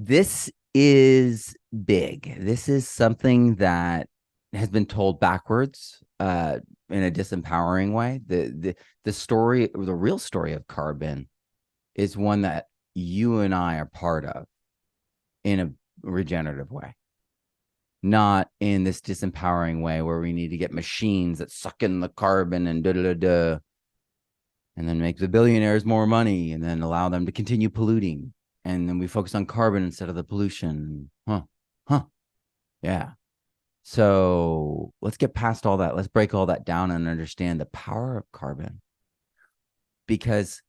This is big. This is something that has been told backwards in a disempowering way. The story, the real story of carbon is one that you and I are part of in a regenerative way, not in this disempowering way where we need to get machines that suck in the carbon and da da da da, and then make the billionaires more money and then allow them to continue polluting. And then we focus on carbon instead of the pollution. Huh. Yeah. So let's get past all that. Let's break all that down and understand the power of carbon. Because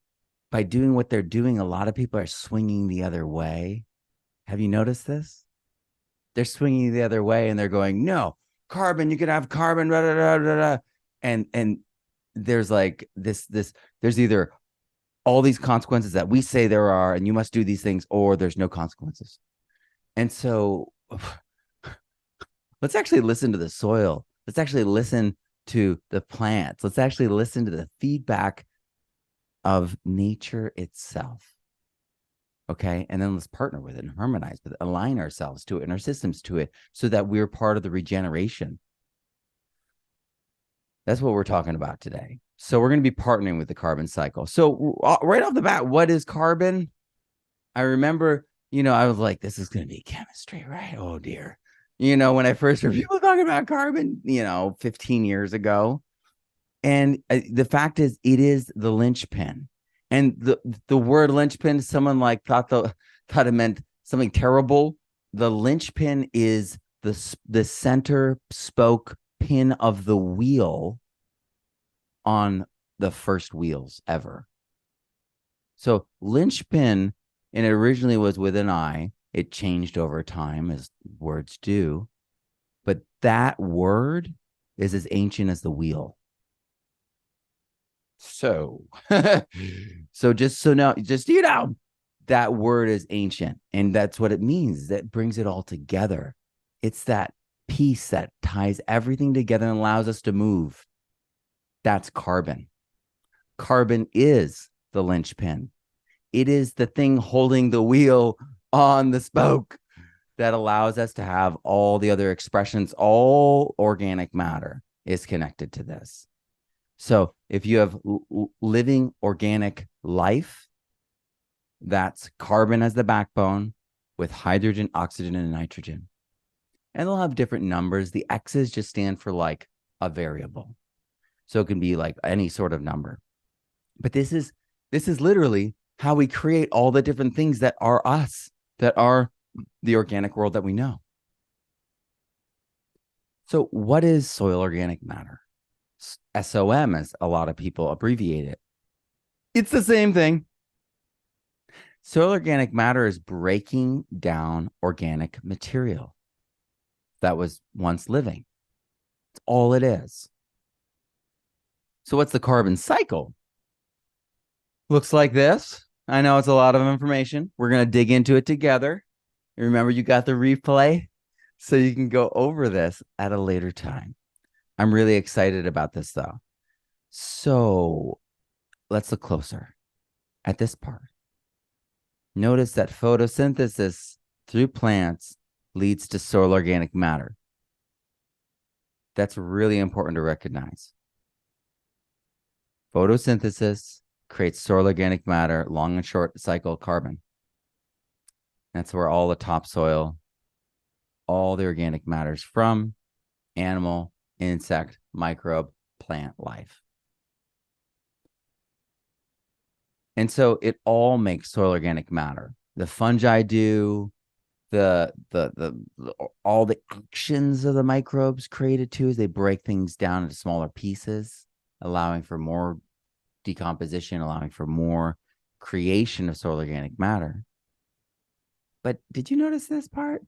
by doing what they're doing, a lot of people are swinging the other way. Have you noticed this? They're swinging the other way and they're going, no, carbon, you can have carbon, blah, blah, blah, blah, blah. And there's like there's either all these consequences that we say there are, and you must do these things, or there's no consequences. And so let's actually listen to the soil. Let's actually listen to the plants. Let's actually listen to the feedback of nature itself. Okay. And then let's partner with it and harmonize with it, align ourselves to it and our systems to it so that we're part of the regeneration. That's what we're talking about today. So we're going to be partnering with the carbon cycle. So right off the bat, what is carbon? I remember, I was like, this is going to be chemistry, right? Oh dear. When I first heard people talking about carbon, 15 years ago. And the fact is, it is the linchpin. And the word linchpin, someone like thought it meant something terrible. The linchpin is the center spoke pin of the wheel on the first wheels ever. So linchpin, and it originally was with an I. It changed over time as words do. But that word is as ancient as the wheel. So, just that word is ancient, and that's what it means. That brings it all together. It's that piece that ties everything together and allows us to move. That's carbon. Carbon is the linchpin. It is the thing holding the wheel on the spoke that allows us to have all the other expressions. All organic matter is connected to this. So if you have living organic life, that's carbon as the backbone with hydrogen, oxygen, and nitrogen. And they'll have different numbers. The X's just stand for like a variable. So it can be like any sort of number. But this is literally how we create all the different things that are us, that are the organic world that we know. So what is soil organic matter? SOM, as a lot of people abbreviate it. It's the same thing. Soil organic matter is breaking down organic material that was once living. It's all it is. So what's the carbon cycle? Looks like this. I know it's a lot of information. We're going to dig into it together. Remember, you got the replay, so you can go over this at a later time. I'm really excited about this, though. So let's look closer at this part. Notice that photosynthesis through plants leads to soil organic matter. That's really important to recognize. Photosynthesis creates soil organic matter, long and short cycle carbon. That's where all the topsoil, all the organic matter is from: animal, insect, microbe, plant life. And so it all makes soil organic matter. The fungi do, all the actions of the microbes created too, is they break things down into smaller pieces, allowing for more decomposition, allowing for more creation of soil organic matter. But did you notice this part?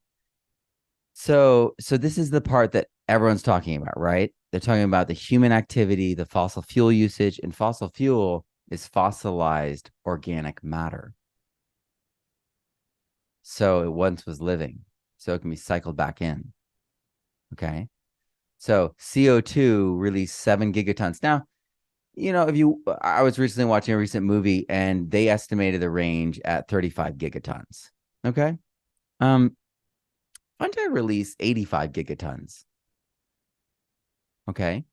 So this is the part that everyone's talking about, right? They're talking about the human activity, the fossil fuel usage, and fossil fuel is fossilized organic matter. So it once was living, so it can be cycled back in. Okay. So CO2 released 7 gigatons. Now, I was recently watching a recent movie and they estimated the range at 35 gigatons. Okay. Um, Fungi release 85 gigatons, okay,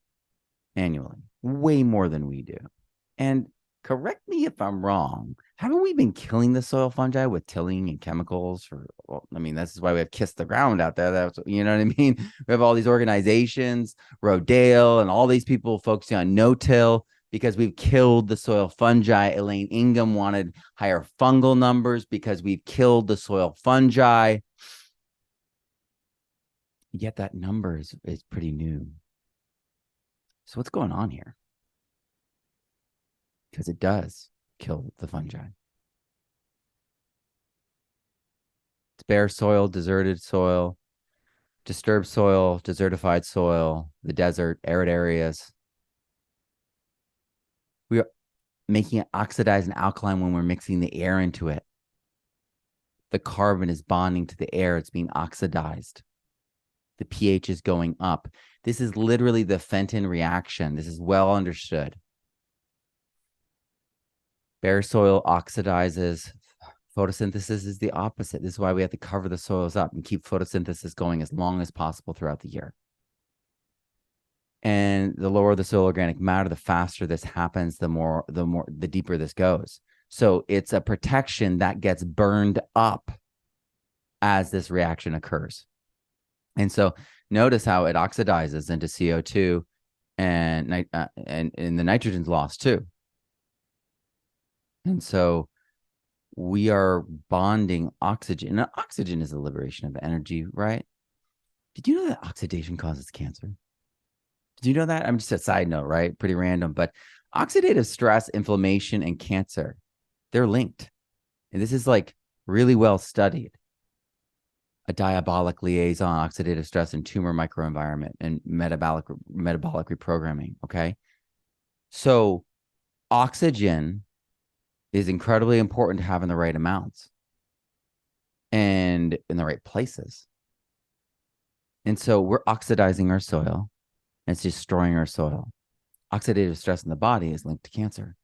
annually, way more than we do. And correct me if I'm wrong, haven't we been killing the soil fungi with tilling and chemicals for, well, I mean, this is why we have Kiss the Ground out there. That's, you know what I mean? We have all these organizations, Rodale, and all these people focusing on no-till because we've killed the soil fungi. Elaine Ingham wanted higher fungal numbers because we've killed the soil fungi. Yet that number is pretty new. So what's going on here? Because it does kill the fungi. It's bare soil, deserted soil, disturbed soil, desertified soil, the desert, arid areas. We are making it oxidized and alkaline when we're mixing the air into it. The carbon is bonding to the air. It's being oxidized. The pH is going up. This is literally the Fenton reaction. This is well understood. Bare soil oxidizes. Photosynthesis is the opposite. This is why we have to cover the soils up and keep photosynthesis going as long as possible throughout the year. And the lower the soil organic matter, the faster this happens, the deeper this goes. So it's a protection that gets burned up as this reaction occurs. And so notice how it oxidizes into CO2 and the nitrogen's lost too. And so we are bonding oxygen. Now, oxygen is the liberation of energy, right? Did you know that oxidation causes cancer? Did you know that? I'm just a side note, right? Pretty random, but oxidative stress, inflammation, and cancer, they're linked. And this is like really well studied. A diabolic liaison, oxidative stress and tumor microenvironment and metabolic reprogramming, okay? So oxygen is incredibly important to have in the right amounts and in the right places. And so we're oxidizing our soil. And it's destroying our soil. Oxidative stress in the body is linked to cancer.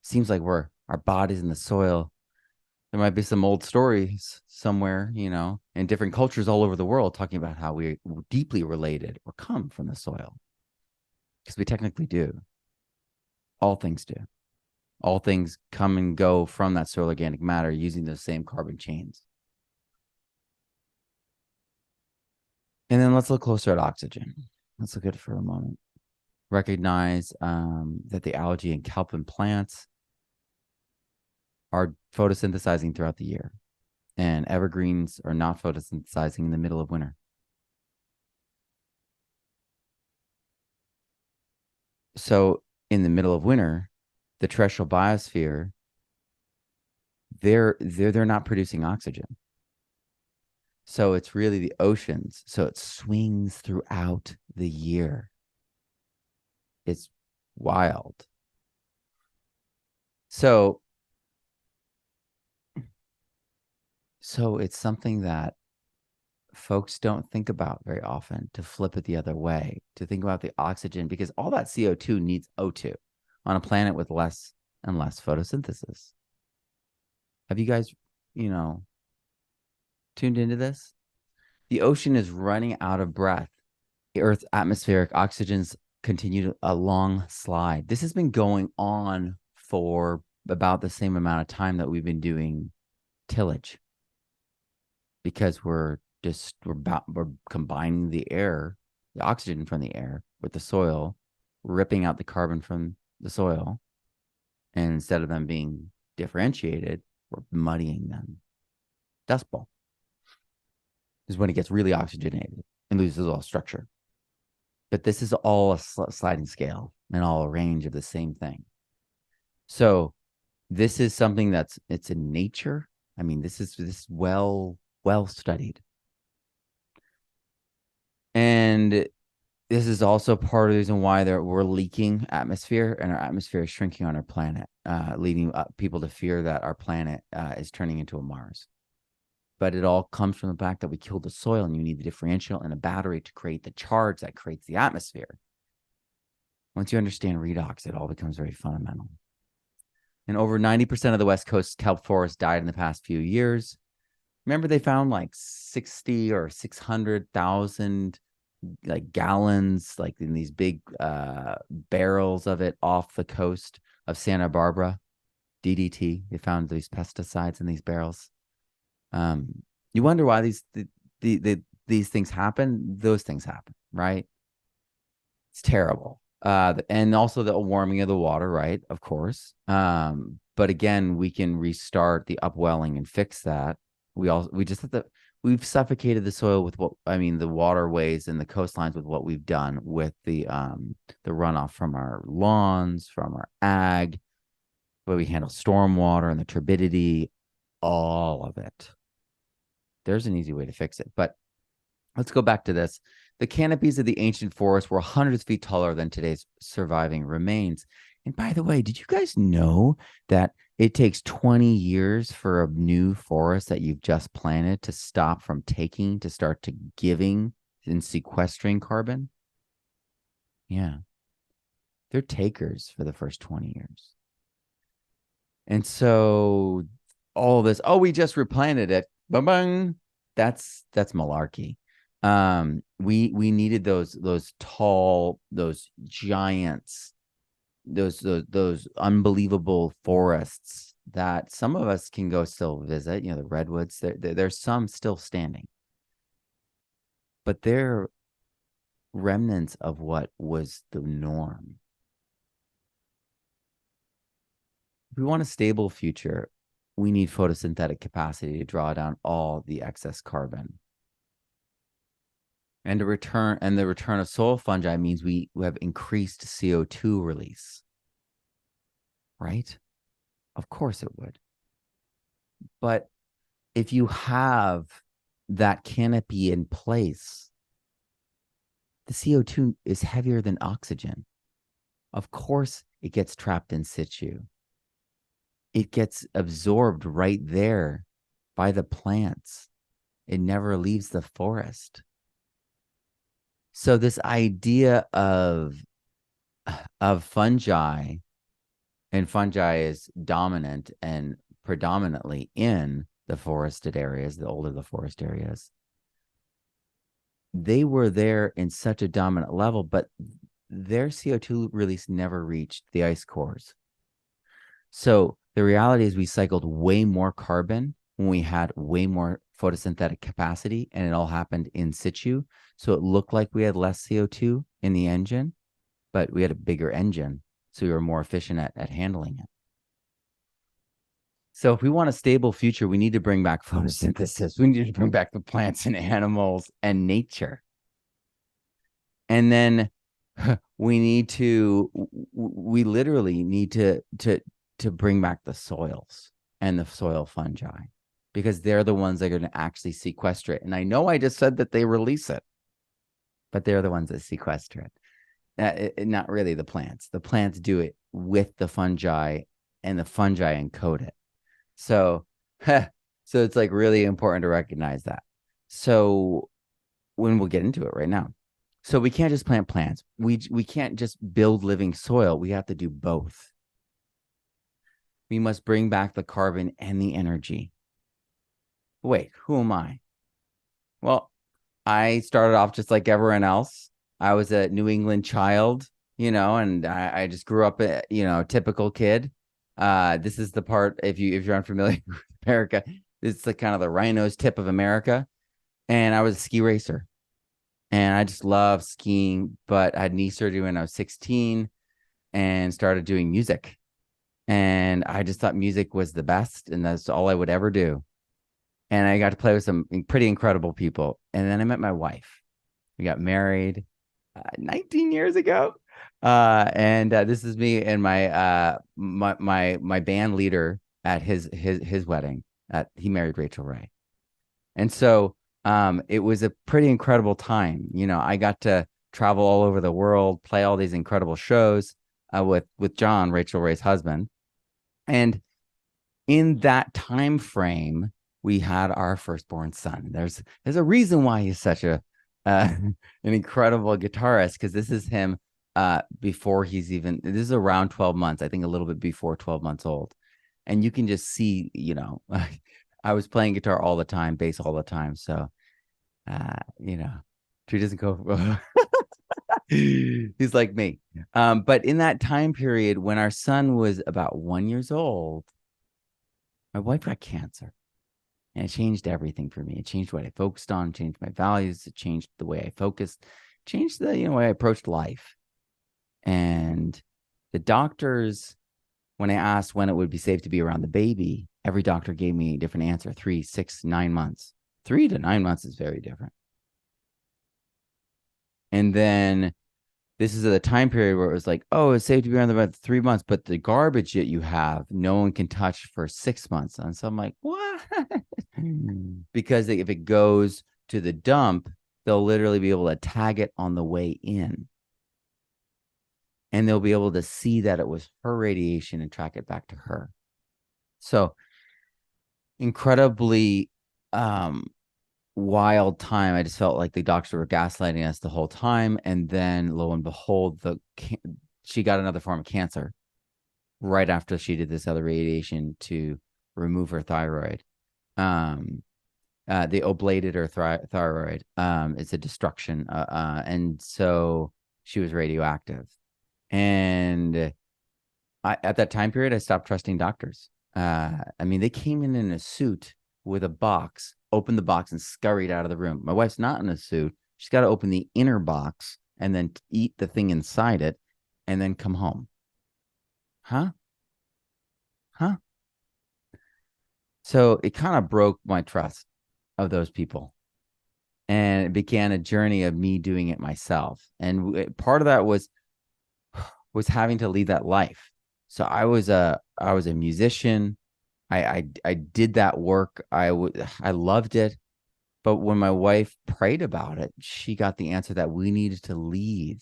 Seems like our bodies in the soil. There might be some old stories somewhere, you know, in different cultures all over the world talking about how we're deeply related or come from the soil. Because we technically do. All things do. All things come and go from that soil organic matter using those same carbon chains. And then let's look closer at oxygen. Let's look at it for a moment. Recognize that the algae and kelp plants are photosynthesizing throughout the year, and evergreens are not photosynthesizing in the middle of winter. So in the middle of winter, the terrestrial biosphere, they're not producing oxygen. So it's really the oceans. So it swings throughout the year. It's wild. So it's something that folks don't think about very often, to flip it the other way, to think about the oxygen, because all that CO2 needs O2 on a planet with less and less photosynthesis. Have you guys, tuned into this? The ocean is running out of breath. The Earth's atmospheric oxygens continue a long slide. This has been going on for about the same amount of time that we've been doing tillage, because we're combining the air, the oxygen from the air with the soil, ripping out the carbon from the soil. And instead of them being differentiated, we're muddying them. Dust Bowl is when it gets really oxygenated and loses all structure. But this is all a sliding scale and all a range of the same thing. So this is something it's in nature. I mean, this is well studied. And this is also part of the reason why we're leaking atmosphere, and our atmosphere is shrinking on our planet, leading people to fear that our planet is turning into a Mars. But it all comes from the fact that we killed the soil, and you need the differential and a battery to create the charge that creates the atmosphere. Once you understand redox, it all becomes very fundamental. And over 90% of the West Coast kelp forest died in the past few years. Remember they found like 60 or 600,000 like gallons, like in these big barrels of it off the coast of Santa Barbara. DDT. They found these pesticides in these barrels. You wonder why these things happen. Those things happen, right? It's terrible. And also the warming of the water, right? Of course. But again, we can restart the upwelling and fix that. We just have to, we've suffocated the soil with the waterways and the coastlines with what we've done with the runoff from our lawns, from our ag, where we handle stormwater and the turbidity, all of it. There's an easy way to fix it. But let's go back to this. The canopies of the ancient forest were hundreds of feet taller than today's surviving remains. And by the way, did you guys know that it takes 20 years for a new forest that you've just planted to stop from taking, to start to giving and sequestering carbon? Yeah. They're takers for the first 20 years. And so all this, oh, we just replanted it. Bang. That's malarkey. We needed those tall, those giants, those unbelievable forests that some of us can go still visit. You know, the redwoods. There's some still standing, but they're remnants of what was the norm. If we want a stable future, we need photosynthetic capacity to draw down all the excess carbon. And the return of soil fungi means we have increased CO2 release. Right? Of course it would. But if you have that canopy in place, the CO2 is heavier than oxygen. Of course, it gets trapped in situ. It gets absorbed right there by the plants. It never leaves the forest. So this idea of fungi, and fungi is dominant and predominantly in the forested areas, the older the forest areas. They were there in such a dominant level, but their CO2 release never reached the ice cores. So the reality is we cycled way more carbon when we had way more photosynthetic capacity, and it all happened in situ. So it looked like we had less CO2 in the engine, but we had a bigger engine. So we were more efficient at handling it. So if we want a stable future, we need to bring back photosynthesis. We need to bring back the plants and animals and nature. And then we literally need to bring back the soils and the soil fungi, because they're the ones that are going to actually sequester it. And I know I just said that they release it, but they're the ones that sequester it. Not really the plants. The plants do it with the fungi, and the fungi encode it. So it's like really important to recognize that. So when we'll get into it right now. So we can't just plant plants. We can't just build living soil. We have to do both. We must bring back the carbon and the energy. Wait, who am I? Well, I started off just like everyone else. I was a New England child, and I just grew up, typical kid. This is the part, if you're unfamiliar with America, it's the kind of the rhino's tip of America. And I was a ski racer, and I just love skiing, but I had knee surgery when I was 16 and started doing music. And I just thought music was the best, and that's all I would ever do. And I got to play with some pretty incredible people. And then I met my wife. We got married 19 years ago. And this is me and my band leader at his wedding. He married Rachel Ray. And so it was a pretty incredible time. I got to travel all over the world, play all these incredible shows with John, Rachel Ray's husband. And in that time frame, we had our firstborn son. There's a reason why he's such an incredible guitarist, because this is him before this is around 12 months, I think a little bit before 12 months old. And you can just see, I was playing guitar all the time, bass all the time. So, you know, Tree doesn't go. He's like me. But in that time period when our son was about 1 year old, my wife got cancer. And it changed everything for me. It changed what I focused on, changed my values, it changed the way I focused, changed the way I approached life. And the doctors, when I asked when it would be safe to be around the baby, every doctor gave me a different answer: 3, 6, 9 months. 3 to 9 months is very different. And then this is a time period where it was like, oh, it's safe to be around about 3 months, but the garbage that you have, no one can touch for 6 months. And so I'm like, what? Because if it goes to the dump, they'll literally be able to tag it on the way in. And they'll be able to see that it was her radiation and track it back to her. So incredibly wild time. I just felt like the doctors were gaslighting us the whole time. And then lo and behold, she got another form of cancer right after she did this other radiation to remove her thyroid. They oblated her thyroid. It's a destruction. And so she was radioactive. And at that time period, I stopped trusting doctors. I mean, they came in a suit with a box, opened the box, and scurried out of the room. My wife's not in a suit. She's got to open the inner box and then eat the thing inside it and then come home. Huh? So it kind of broke my trust of those people. And it began a journey of me doing it myself. And part of that was having to lead that life. So I was a musician. I did that work. I loved it. But when my wife prayed about it, she got the answer that we needed to leave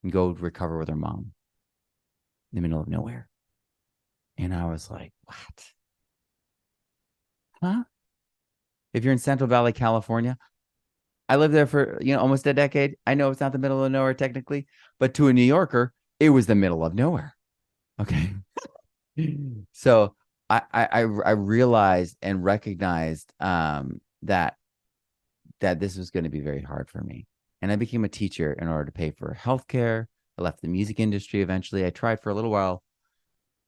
and go recover with her mom in the middle of nowhere. And I was like, what? Huh? If you're in Central Valley, California, I lived there for, almost a decade. I know it's not the middle of nowhere technically, but to a New Yorker, it was the middle of nowhere. Okay. So I realized and recognized that this was going to be very hard for me. And I became a teacher in order to pay for healthcare. I left the music industry eventually. I tried for a little while,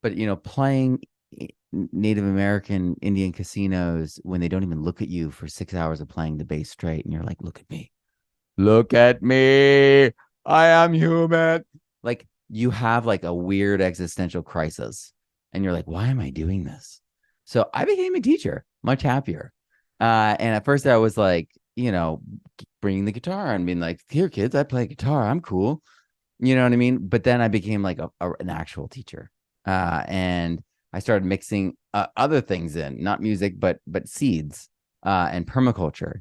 but playing Native American Indian casinos when they don't even look at you for 6 hours of playing the bass straight, and you're like, look at me. Look at me. I am human. Like, you have like a weird existential crisis and you're like, why am I doing this? So I became a teacher, much happier. And at first I was like, bringing the guitar and being like, here, kids, I play guitar. I'm cool. You know what I mean? But then I became like an actual teacher. And I started mixing other things in, not music, but seeds and permaculture.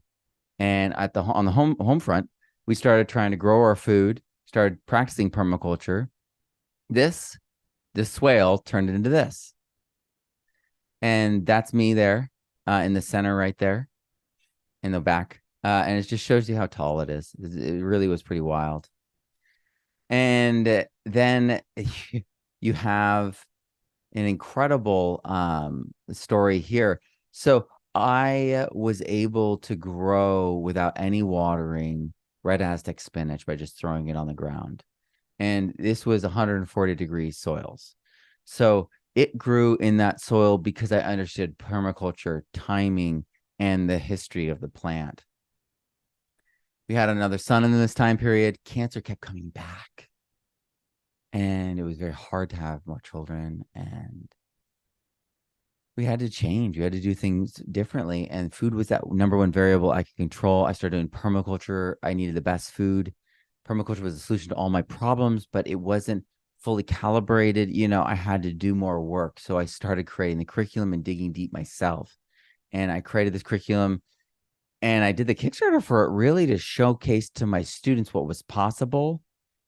And on the home front, we started trying to grow our food, started practicing permaculture. This swale turned into this. And that's me there in the center right there in the back. And it just shows you how tall it is. It really was pretty wild. And then you have an incredible story here. So I was able to grow without any watering red Aztec spinach by just throwing it on the ground. And this was 140 degree soils. So it grew in that soil because I understood permaculture, timing, and the history of the plant. We had another son in this time period. Cancer kept coming back. And it was very hard to have more children. And we had to change. We had to do things differently. And food was that number one variable I could control. I started doing permaculture. I needed the best food. Permaculture was the solution to all my problems, but it wasn't fully calibrated. I had to do more work. So I started creating the curriculum and digging deep myself. And I created this curriculum and I did the Kickstarter for it really to showcase to my students what was possible.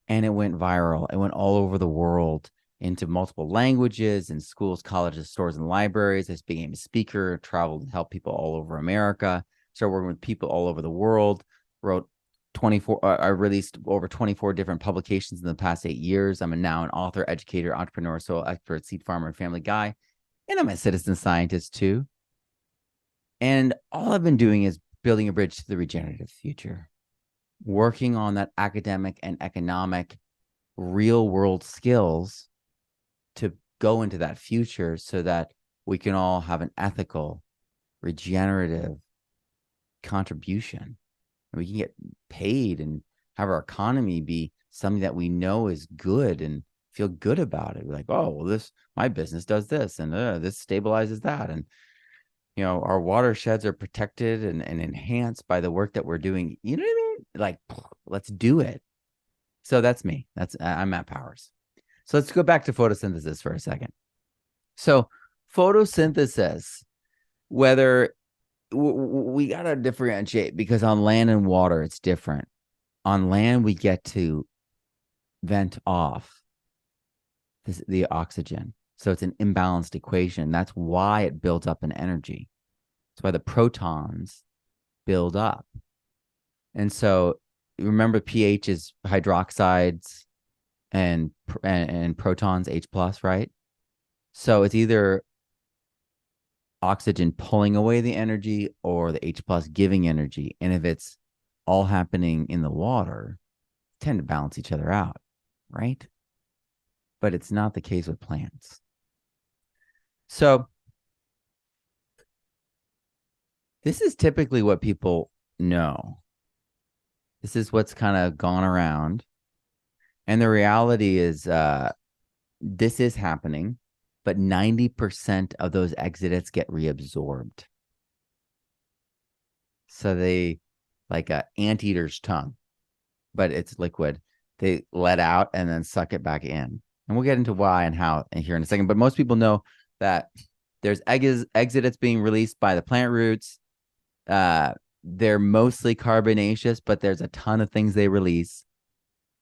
And it went viral. It went all over the world into multiple languages in schools, colleges, stores, and libraries. I became a speaker, traveled and helped people all over America, started working with people all over the world, wrote 24, I released over 24 different publications in the past 8 years. I'm now an author, educator, entrepreneur, soil expert, seed farmer, and family guy. And I'm a citizen scientist too. And all I've been doing is building a bridge to the regenerative future, working on that academic and economic real world skills to go into that future so that we can all have an ethical, regenerative contribution. And we can get paid and have our economy be something that we know is good and feel good about it. We're like, oh, well, my business does this and this stabilizes that. And, our watersheds are protected and enhanced by the work that we're doing. You know what I mean? Like, let's do it. So that's me. I'm Matt Powers. So let's go back to photosynthesis for a second. So photosynthesis, whether we got to differentiate, because on land and water, it's different. On land, we get to vent off the oxygen. So it's an imbalanced equation. That's why it builds up in energy. That's why the protons build up. And so remember, pH is hydroxides and protons, H plus, right? So it's either oxygen pulling away the energy or the H plus giving energy. And if it's all happening in the water, tend to balance each other out, right? But it's not the case with plants. So this is typically what people know. This is what's kind of gone around. And the reality is this is happening, but 90% of those exudates get reabsorbed. So they, like an anteater's tongue, but it's liquid. They let out and then suck it back in. And we'll get into why and how here in a second. But most people know that there's exudates being released by the plant roots. They're mostly carbonaceous, but there's a ton of things they release.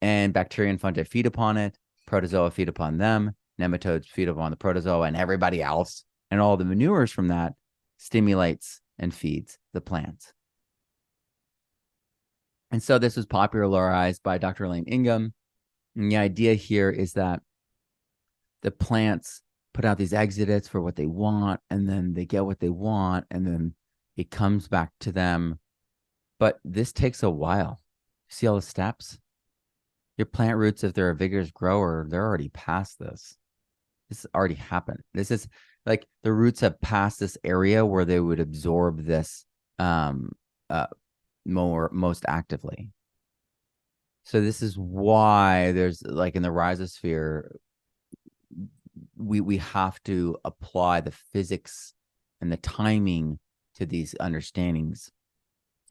And bacteria and fungi feed upon it. Protozoa feed upon them. Nematodes feed upon the protozoa and everybody else. And all the manures from that stimulates and feeds the plants. And so this was popularized by Dr. Elaine Ingham. And the idea here is that the plants put out these exudates for what they want, and then they get what they want, and then it comes back to them. But this takes a while. See all the steps? Your plant roots, if they're a vigorous grower, they're already past this. This already happened. This is like the roots have passed this area where they would absorb this most actively. So this is why there's, like, in the rhizosphere, we have to apply the physics and the timing to these understandings,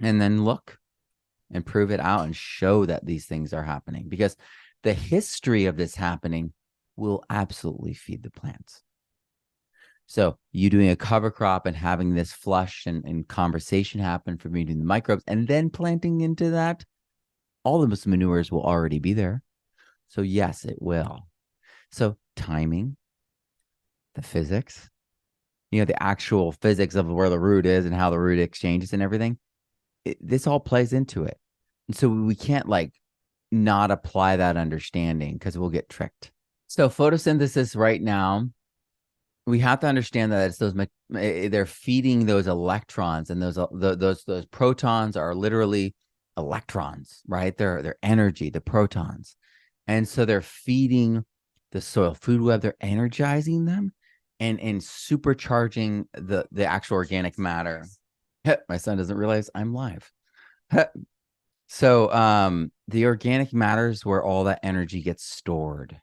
and then look and prove it out and show that these things are happening, because the history of this happening will absolutely feed the plants. So you doing a cover crop and having this flush and conversation happen for meeting the microbes and then planting into that, all of those manures will already be there. So yes, it will. So timing, the physics, the actual physics of where the root is and how the root exchanges and everything, this all plays into it. And so we can't not apply that understanding, because we'll get tricked. So photosynthesis right now, we have to understand that it's they're feeding those electrons, and those protons are literally electrons, right? They're energy, the protons. And so they're feeding the soil food web, they're energizing them and supercharging the actual organic matter. My son doesn't realize I'm live. So the organic matter is where all that energy gets stored.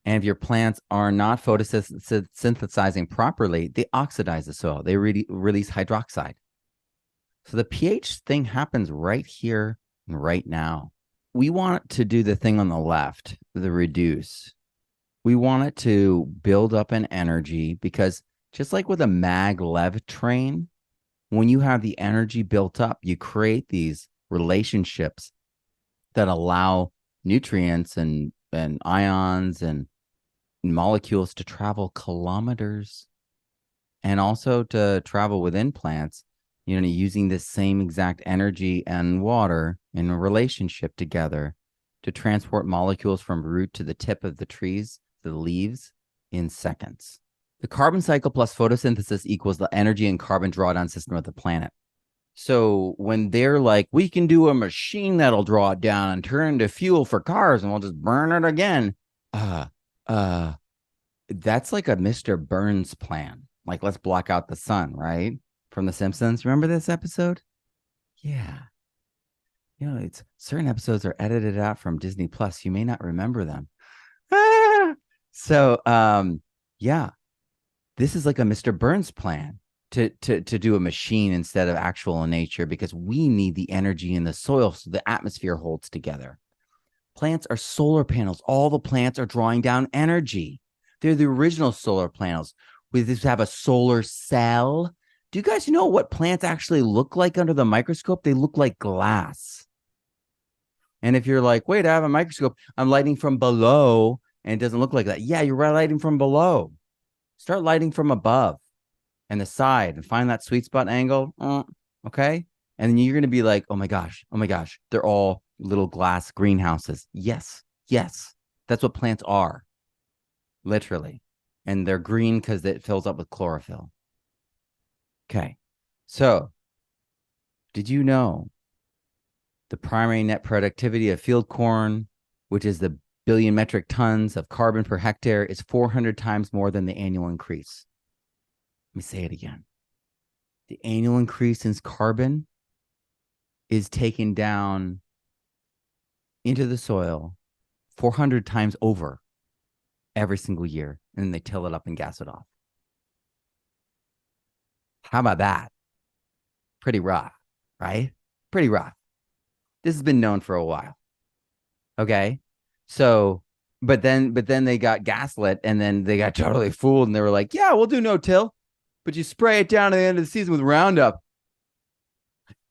And if your plants are not photosynthesizing properly, they oxidize the soil. They release hydroxide. So the pH thing happens right here and right now. We want to do the thing on the left, the reduce. We want it to build up in energy, because just like with a maglev train, when you have the energy built up, you create these relationships that allow nutrients and ions and molecules to travel kilometers, and also to travel within plants, using the same exact energy and water in a relationship together to transport molecules from root to the tip of the trees, the leaves, in seconds. The carbon cycle plus photosynthesis equals the energy and carbon drawdown system of the planet. So when they're like, we can do a machine that'll draw it down and turn into fuel for cars and we'll just burn it again. Uh, uh, that's like a Mr. Burns plan. Like, let's block out the sun, right? From The Simpsons. Remember this episode? Yeah. It's certain episodes are edited out from Disney Plus. You may not remember them. So, yeah, this is like a Mr. Burns plan to do a machine instead of actual nature, because we need the energy in the soil so the atmosphere holds together. Plants are solar panels. All the plants are drawing down energy. They're the original solar panels. We just have a solar cell. Do you guys know what plants actually look like under the microscope? They look like glass. And if you're like, wait, I have a microscope, I'm lighting from below, and it doesn't look like that. Yeah, you're lighting from below. Start lighting from above and the side and find that sweet spot angle. Okay. And then you're going to be like, oh my gosh, they're all little glass greenhouses. Yes. That's what plants are, literally. And they're green because it fills up with chlorophyll. Okay. So, did you know the primary net productivity of field corn, which is the billion metric tons of carbon per hectare, is 400 times more than the annual increase? Let me say it again. The annual increase in carbon is taken down into the soil 400 times over every single year, and then they till it up and gas it off. How about that? Pretty rough, right? Pretty rough. This has been known for a while. Okay. So, but then they got gaslit, and then they got totally fooled, and they were like, yeah, we'll do no till, but you spray it down at the end of the season with Roundup.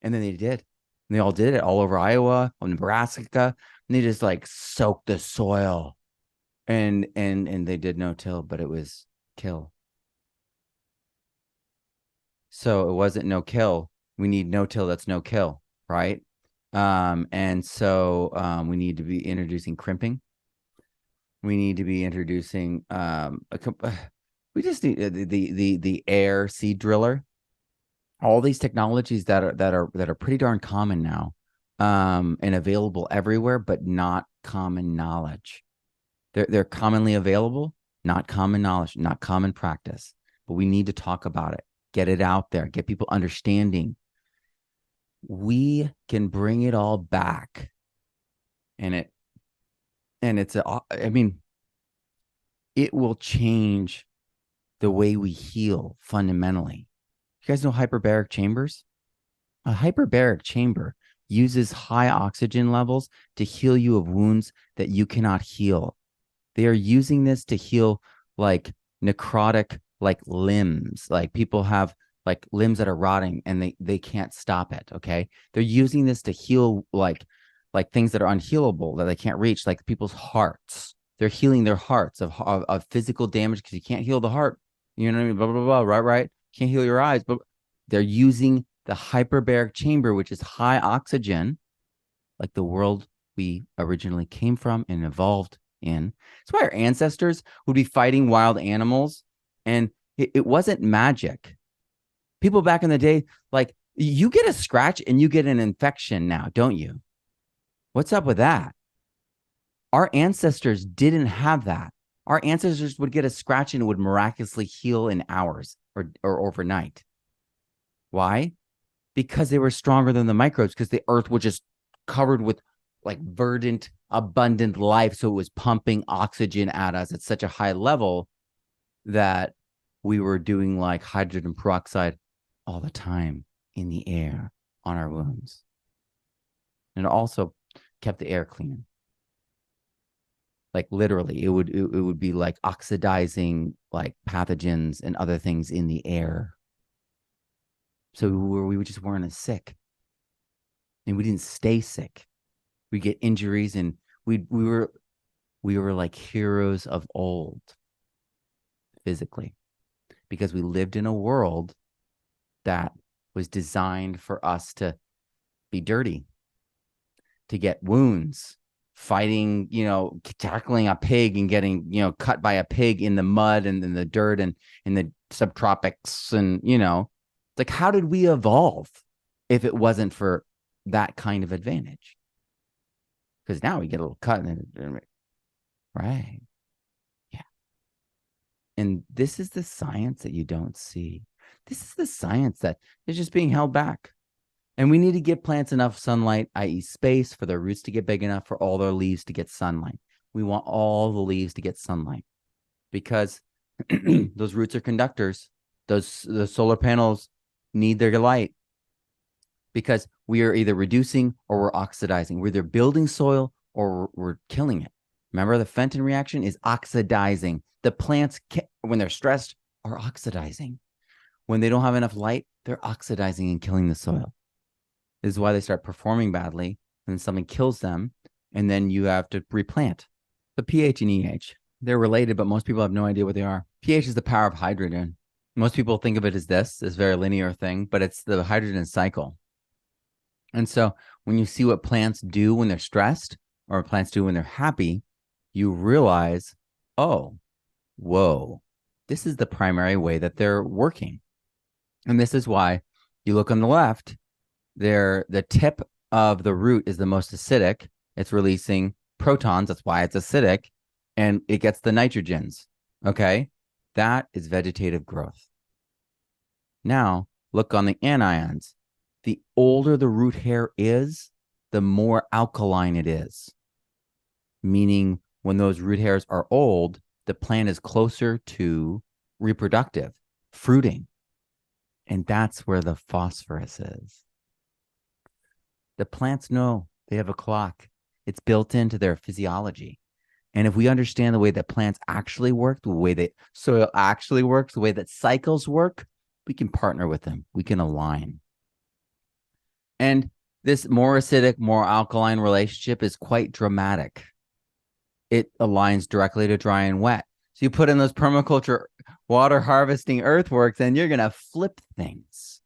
And then they did. And they all did it all over Iowa, Nebraska. And they just like soaked the soil. And they did no till, but it was kill. So it wasn't no kill. We need no till, that's no kill, right? And so we need to be introducing crimping. We need to be introducing we just need the air seed driller. All these technologies that are pretty darn common now, and available everywhere, but not common knowledge. They're commonly available, not common knowledge, not common practice. But we need to talk about it, get it out there, get people understanding. We can bring it all back, and it will change the way we heal fundamentally. You guys know hyperbaric chambers? A hyperbaric chamber uses high oxygen levels to heal you of wounds that you cannot heal. They are using this to heal like necrotic, like limbs. Like people have like limbs that are rotting and they can't stop it. Okay. They're using this to heal like things that are unhealable that they can't reach, like people's hearts. They're healing their hearts of physical damage because you can't heal the heart. You know what I mean? Blah, blah, blah, right? Can't heal your eyes, but they're using the hyperbaric chamber, which is high oxygen, like the world we originally came from and evolved in. That's why our ancestors would be fighting wild animals, and it wasn't magic. People back in the day, like, you get a scratch and you get an infection now, don't you? What's up with that? Our ancestors didn't have that. Our ancestors would get a scratch and it would miraculously heal in hours or overnight. Why? Because they were stronger than the microbes, because the earth was just covered with like verdant, abundant life. So it was pumping oxygen at us at such a high level that we were doing like hydrogen peroxide all the time in the air on our wounds. And it also kept the air clean. Like literally, it would be like oxidizing like pathogens and other things in the air. So we just weren't as sick, and we didn't stay sick. We get injuries, and we were like heroes of old physically, because we lived in a world that was designed for us to be dirty, to get wounds, fighting, tackling a pig and getting, cut by a pig in the mud and in the dirt and in the subtropics. And, like, how did we evolve if it wasn't for that kind of advantage? Because now we get a little cut and right. Yeah. And this is the science that you don't see. This is the science that is just being held back. And we need to give plants enough sunlight, i.e. space, for their roots to get big enough for all their leaves to get sunlight. We want all the leaves to get sunlight because those roots are conductors. The solar panels need their light because we are either reducing or we're oxidizing. We're either building soil or we're killing it. Remember, the Fenton reaction is oxidizing. The plants, when they're stressed, are oxidizing. When they don't have enough light, they're oxidizing and killing the soil. This is why they start performing badly, and then something kills them, and then you have to replant. The pH and EH, they're related, but most people have no idea what they are. pH is the power of hydrogen. Most people think of it as this very linear thing, but it's the hydrogen cycle. And so when you see what plants do when they're stressed or plants do when they're happy, you realize, oh, whoa, this is the primary way that they're working. And this is why you look on the left, the tip of the root is the most acidic. It's releasing protons. That's why it's acidic. And it gets the nitrogens. Okay. That is vegetative growth. Now look on the anions. The older the root hair is, the more alkaline it is. Meaning when those root hairs are old, the plant is closer to reproductive, fruiting. And that's where the phosphorus is. The plants know they have a clock. It's built into their physiology. And if we understand the way that plants actually work, the way that soil actually works, the way that cycles work, we can partner with them. We can align. And this more acidic, more alkaline relationship is quite dramatic. It aligns directly to dry and wet. So you put in those permaculture water harvesting earthworks and you're going to flip things.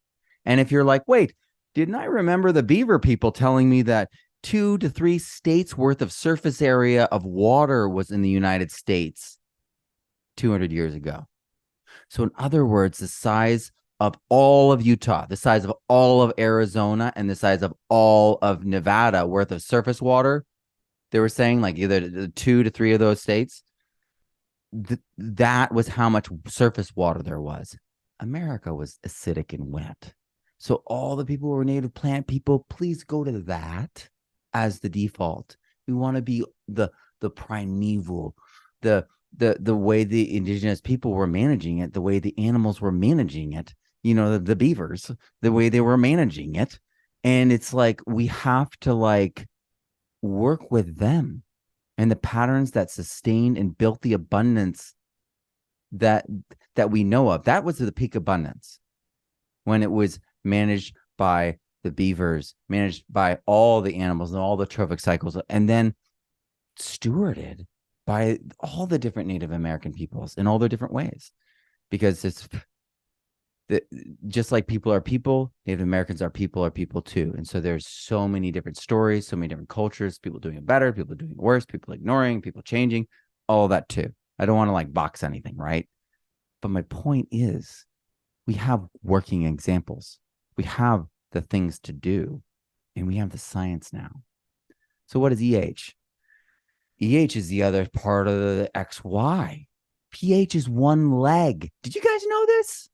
And if you're like, wait, didn't I remember the beaver people telling me that 2 to 3 states worth of surface area of water was in the United States 200 years ago? So in other words, the size of all of Utah, the size of all of Arizona, and the size of all of Nevada worth of surface water, they were saying like either 2 to 3 of those states, that was how much surface water there was. America was acidic and wet. So all the people who are native plant people, please go to that as the default. We want to be the primeval, the way the indigenous people were managing it, the way the animals were managing it, the beavers, the way they were managing it. And it's like, we have to like work with them and the patterns that sustained and built the abundance that we know of. That was the peak abundance when it was managed by the beavers, managed by all the animals and all the trophic cycles, and then stewarded by all the different Native American peoples in all their different ways. Because it's just like people are people, Native Americans are people too. And so there's so many different stories, so many different cultures, people doing it better, people doing it worse, people ignoring, people changing, all of that too. I don't want to like box anything, right? But my point is, we have working examples. We have the things to do, and we have the science now. So what is EH? EH is the other part of the XY. pH is one leg. Did you guys know this?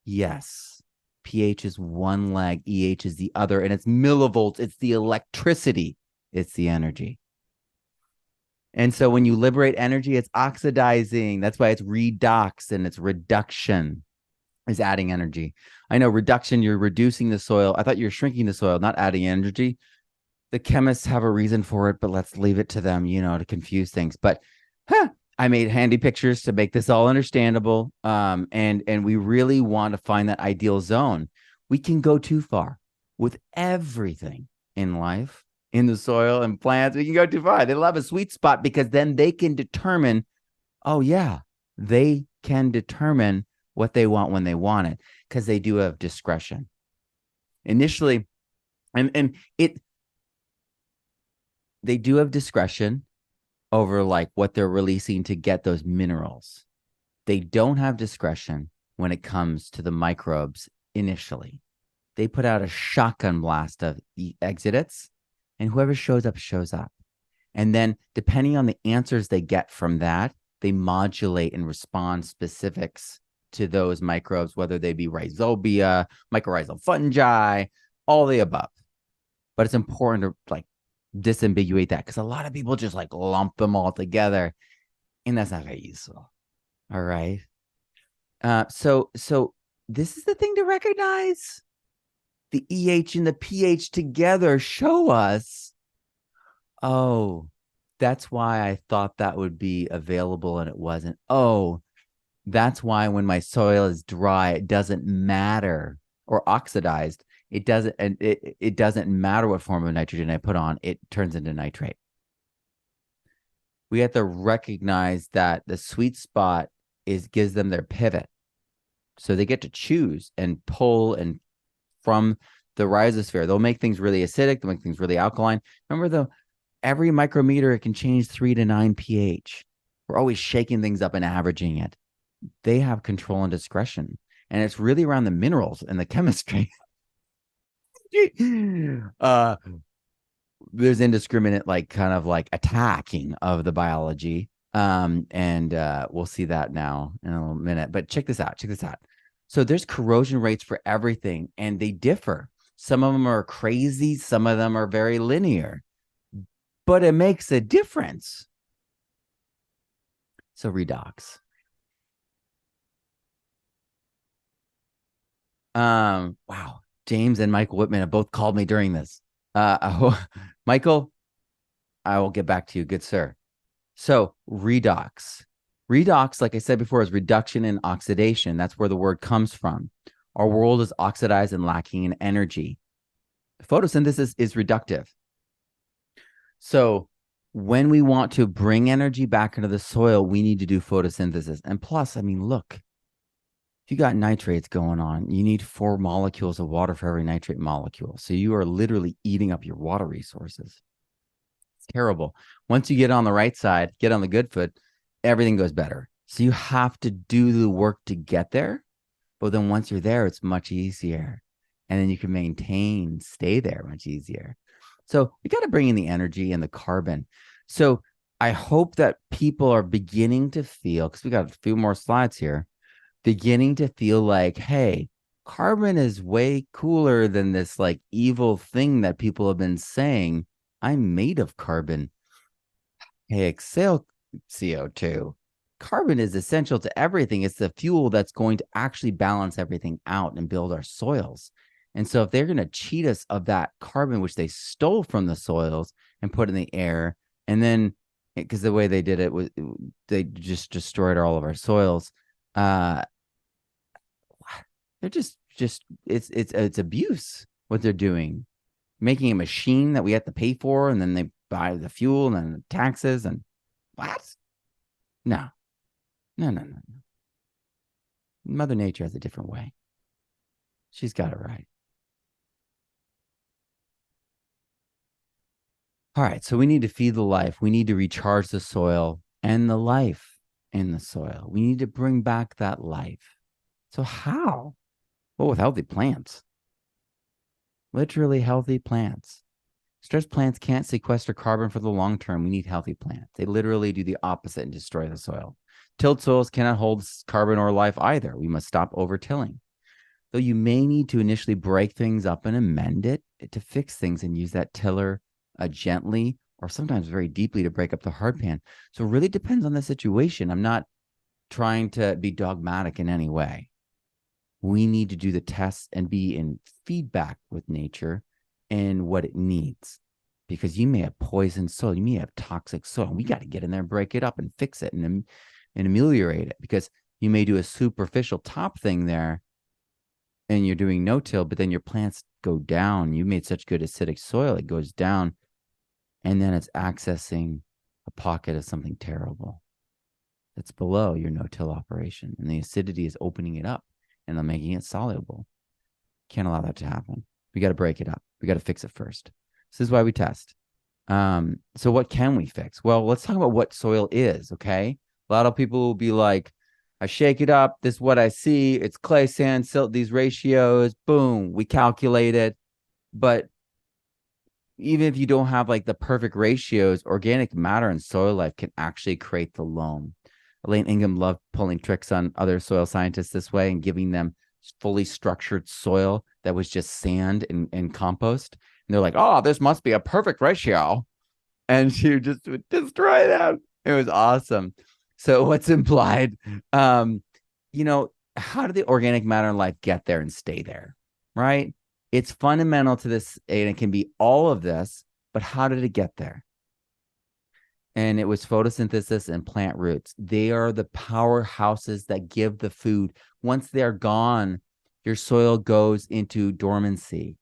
Yes. pH is one leg. EH is the other, and it's millivolts. It's the electricity. It's the energy. And so when you liberate energy, it's oxidizing. That's why it's redox, and it's reduction is adding energy. I know reduction, you're reducing the soil. I thought you were shrinking the soil, not adding energy. The chemists have a reason for it, but let's leave it to them, to confuse things. But I made handy pictures to make this all understandable. And we really want to find that ideal zone. We can go too far with everything in life, in the soil and plants. We can go too far. They'll have a sweet spot because then they can determine, they can determine what they want when they want it, because they do have discretion. Initially, and it they do have discretion over like what they're releasing to get those minerals. They don't have discretion when it comes to the microbes initially. They put out a shotgun blast of exudates, and whoever shows up, shows up. And then, depending on the answers they get from that, they modulate and respond specifics to those microbes, whether they be rhizobia, mycorrhizal fungi, all the above. But it's important to like disambiguate that because a lot of people just like lump them all together, and that's not very useful. All right. So this is the thing to recognize. The EH and the pH together show us, oh, that's why I thought that would be available and it wasn't. Oh, that's why when my soil is dry, it doesn't matter, or oxidized, it doesn't, and it doesn't matter what form of nitrogen I put on, it turns into nitrate. We have to recognize that the sweet spot gives them their pivot. So they get to choose and pull and from the rhizosphere. They'll make things really acidic, they'll make things really alkaline. Remember, though, every micrometer, it can change 3 to 9 pH. We're always shaking things up and averaging it. They have control and discretion. And it's really around the minerals and the chemistry. There's indiscriminate, like, kind of like attacking of the biology. And we'll see that now in a little minute. But check this out. So there's corrosion rates for everything, and they differ. Some of them are crazy. Some of them are very linear. But it makes a difference. So redox. Wow. James and Michael Whitman have both called me during this. Michael, I will get back to you, good sir. So redox. Redox, like I said before, is reduction in oxidation. That's where the word comes from. Our world is oxidized and lacking in energy. Photosynthesis is reductive. So when we want to bring energy back into the soil, we need to do photosynthesis. And plus, I mean, look, if you got nitrates going on, you need 4 molecules of water for every nitrate molecule. So you are literally eating up your water resources. It's terrible. Once you get on the right side, get on the good foot, everything goes better. So you have to do the work to get there. But then once you're there, it's much easier. And then you can maintain, stay there much easier. So we got to bring in the energy and the carbon. So I hope that people are beginning to feel, because we got a few more slides here, beginning to feel like, hey, carbon is way cooler than this like evil thing that people have been saying. I'm made of carbon. Hey, exhale CO2. Carbon is essential to everything. It's the fuel that's going to actually balance everything out and build our soils. And so if they're going to cheat us of that carbon, which they stole from the soils and put in the air, and then because the way they did it was they just destroyed all of our soils. They're just it's abuse what they're doing, making a machine that we have to pay for, and then they buy the fuel and then the taxes and what? No. Mother Nature has a different way. She's got it right. All right, so we need to feed the life. We need to recharge the soil and the life in the soil. We need to bring back that life. So how? Well, with healthy plants. Literally healthy plants. Stressed plants can't sequester carbon for the long term. We need healthy plants. They literally do the opposite and destroy the soil. Tilled soils cannot hold carbon or life either. We must stop over-tilling. Though you may need to initially break things up and amend it to fix things and use that tiller gently or sometimes very deeply to break up the hard pan. So it really depends on the situation. I'm not trying to be dogmatic in any way. We need to do the tests and be in feedback with nature and what it needs, because you may have poisoned soil, you may have toxic soil. We got to get in there and break it up and fix it and ameliorate it, because you may do a superficial top thing there and you're doing no-till, but then your plants go down. You made such good acidic soil, it goes down, and then it's accessing a pocket of something terrible that's below your no-till operation, and the acidity is opening it up and then making it soluble. Can't allow that to happen. We got to break it up. We got to fix it first. This is why we test. So what can we fix? Well, let's talk about what soil is, okay? A lot of people will be like, I shake it up. This is what I see. It's clay, sand, silt, these ratios. Boom, we calculate it. But even if you don't have like the perfect ratios, organic matter and soil life can actually create the loam. Elaine Ingham loved pulling tricks on other soil scientists this way and giving them fully structured soil that was just sand and compost. And they're like, oh, this must be a perfect ratio. And she just would destroy them. It was awesome. So what's implied? Um, how did the organic matter in life get there and stay there? Right? It's fundamental to this, and it can be all of this, but how did it get there? And it was photosynthesis and plant roots. They are the powerhouses that give the food. Once they're gone, your soil goes into dormancy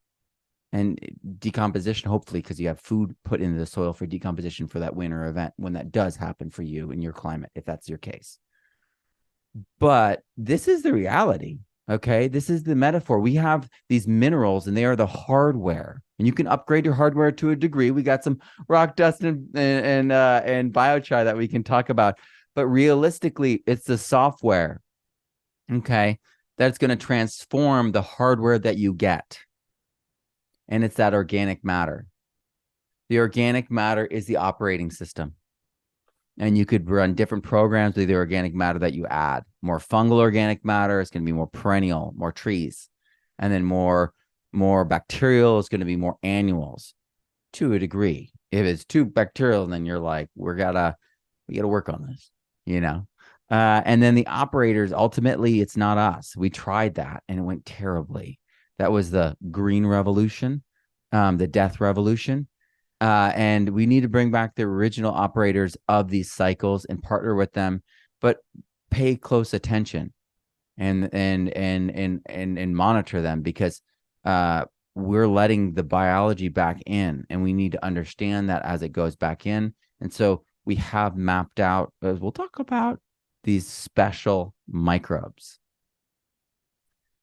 and decomposition, hopefully, because you have food put into the soil for decomposition for that winter event when that does happen for you in your climate, if that's your case. But this is the reality. Okay. This is the metaphor. We have these minerals and they are the hardware, and you can upgrade your hardware to a degree. We got some rock dust and biochar that we can talk about, but realistically, it's the software. Okay. That's going to transform the hardware that you get. And it's that organic matter. The organic matter is the operating system. And you could run different programs with the organic matter that you add. More fungal organic matter is going to be more perennial, more trees. And then more bacterial is going to be more annuals to a degree. If it's too bacterial, then you're like, we gotta work on this, And then the operators, ultimately, it's not us. We tried that and it went terribly. That was the green revolution, the death revolution. And we need to bring back the original operators of these cycles and partner with them, but pay close attention and monitor them, because we're letting the biology back in, and we need to understand that as it goes back in. And so we have mapped out, as we'll talk about, these special microbes.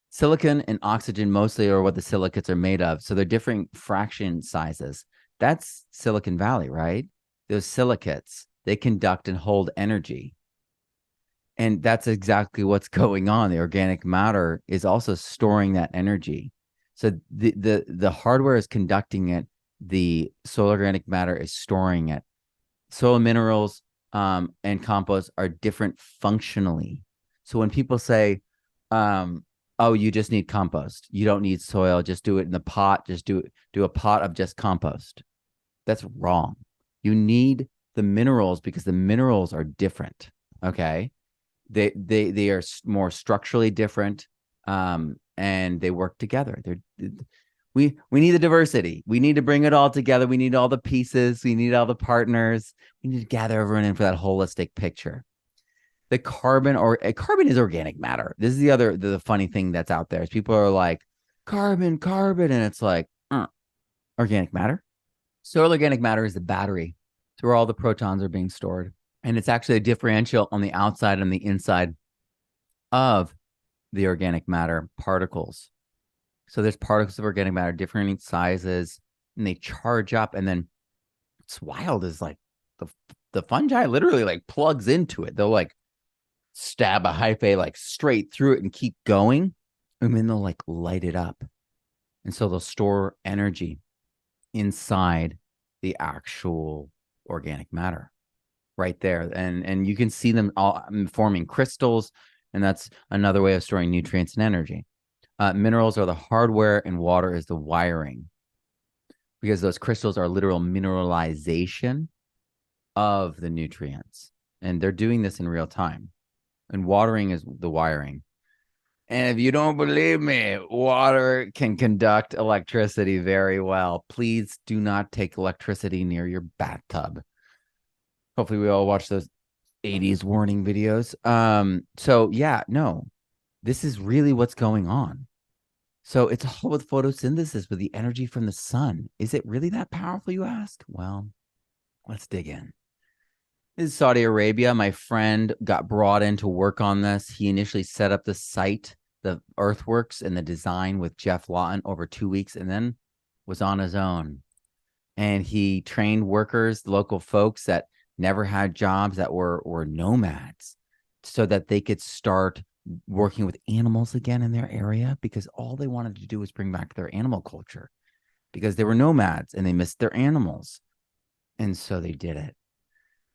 Silicon and oxygen mostly are what the silicates are made of. So they're different fraction sizes. That's Silicon Valley, right? Those silicates, they conduct and hold energy. And that's exactly what's going on. The organic matter is also storing that energy. So the hardware is conducting it. The soil organic matter is storing it. Soil minerals and compost are different functionally. So when people say, oh, you just need compost, you don't need soil, just do it in the pot, just do a pot of just compost. That's wrong. You need the minerals because the minerals are different. Okay. They are more structurally different. And they work together. We need the diversity. We need to bring it all together. We need all the pieces. We need all the partners. We need to gather everyone in for that holistic picture. The carbon is organic matter. This is the funny thing that's out there is people are like carbon, and it's like organic matter. Soil organic matter is the battery. It's where all the protons are being stored. And it's actually a differential on the outside and the inside of the organic matter particles. So there's particles of organic matter, different sizes, and they charge up. And then what's wild is like the fungi literally like plugs into it. They'll like stab a hyphae like straight through it and keep going. And then they'll like light it up. And so they'll store energy inside the actual organic matter right there. And you can see them all forming crystals. And that's another way of storing nutrients and energy. Minerals are the hardware and water is the wiring, because those crystals are literal mineralization of the nutrients. And they're doing this in real time. And watering is the wiring. And if you don't believe me, water can conduct electricity very well. Please do not take electricity near your bathtub. Hopefully we all watch those 80s warning videos. So yeah, no, this is really what's going on. So it's all with photosynthesis, with the energy from the sun. Is it really that powerful, you ask? Well, let's dig in. This is Saudi Arabia. My friend got brought in to work on this. He initially set up the site, the earthworks, and the design with Jeff Lawton over 2 weeks, and then was on his own. and he trained workers, local folks that never had jobs, that were nomads, so that they could start working with animals again in their area, because all they wanted to do was bring back their animal culture, because they were nomads and they missed their animals. And so they did it.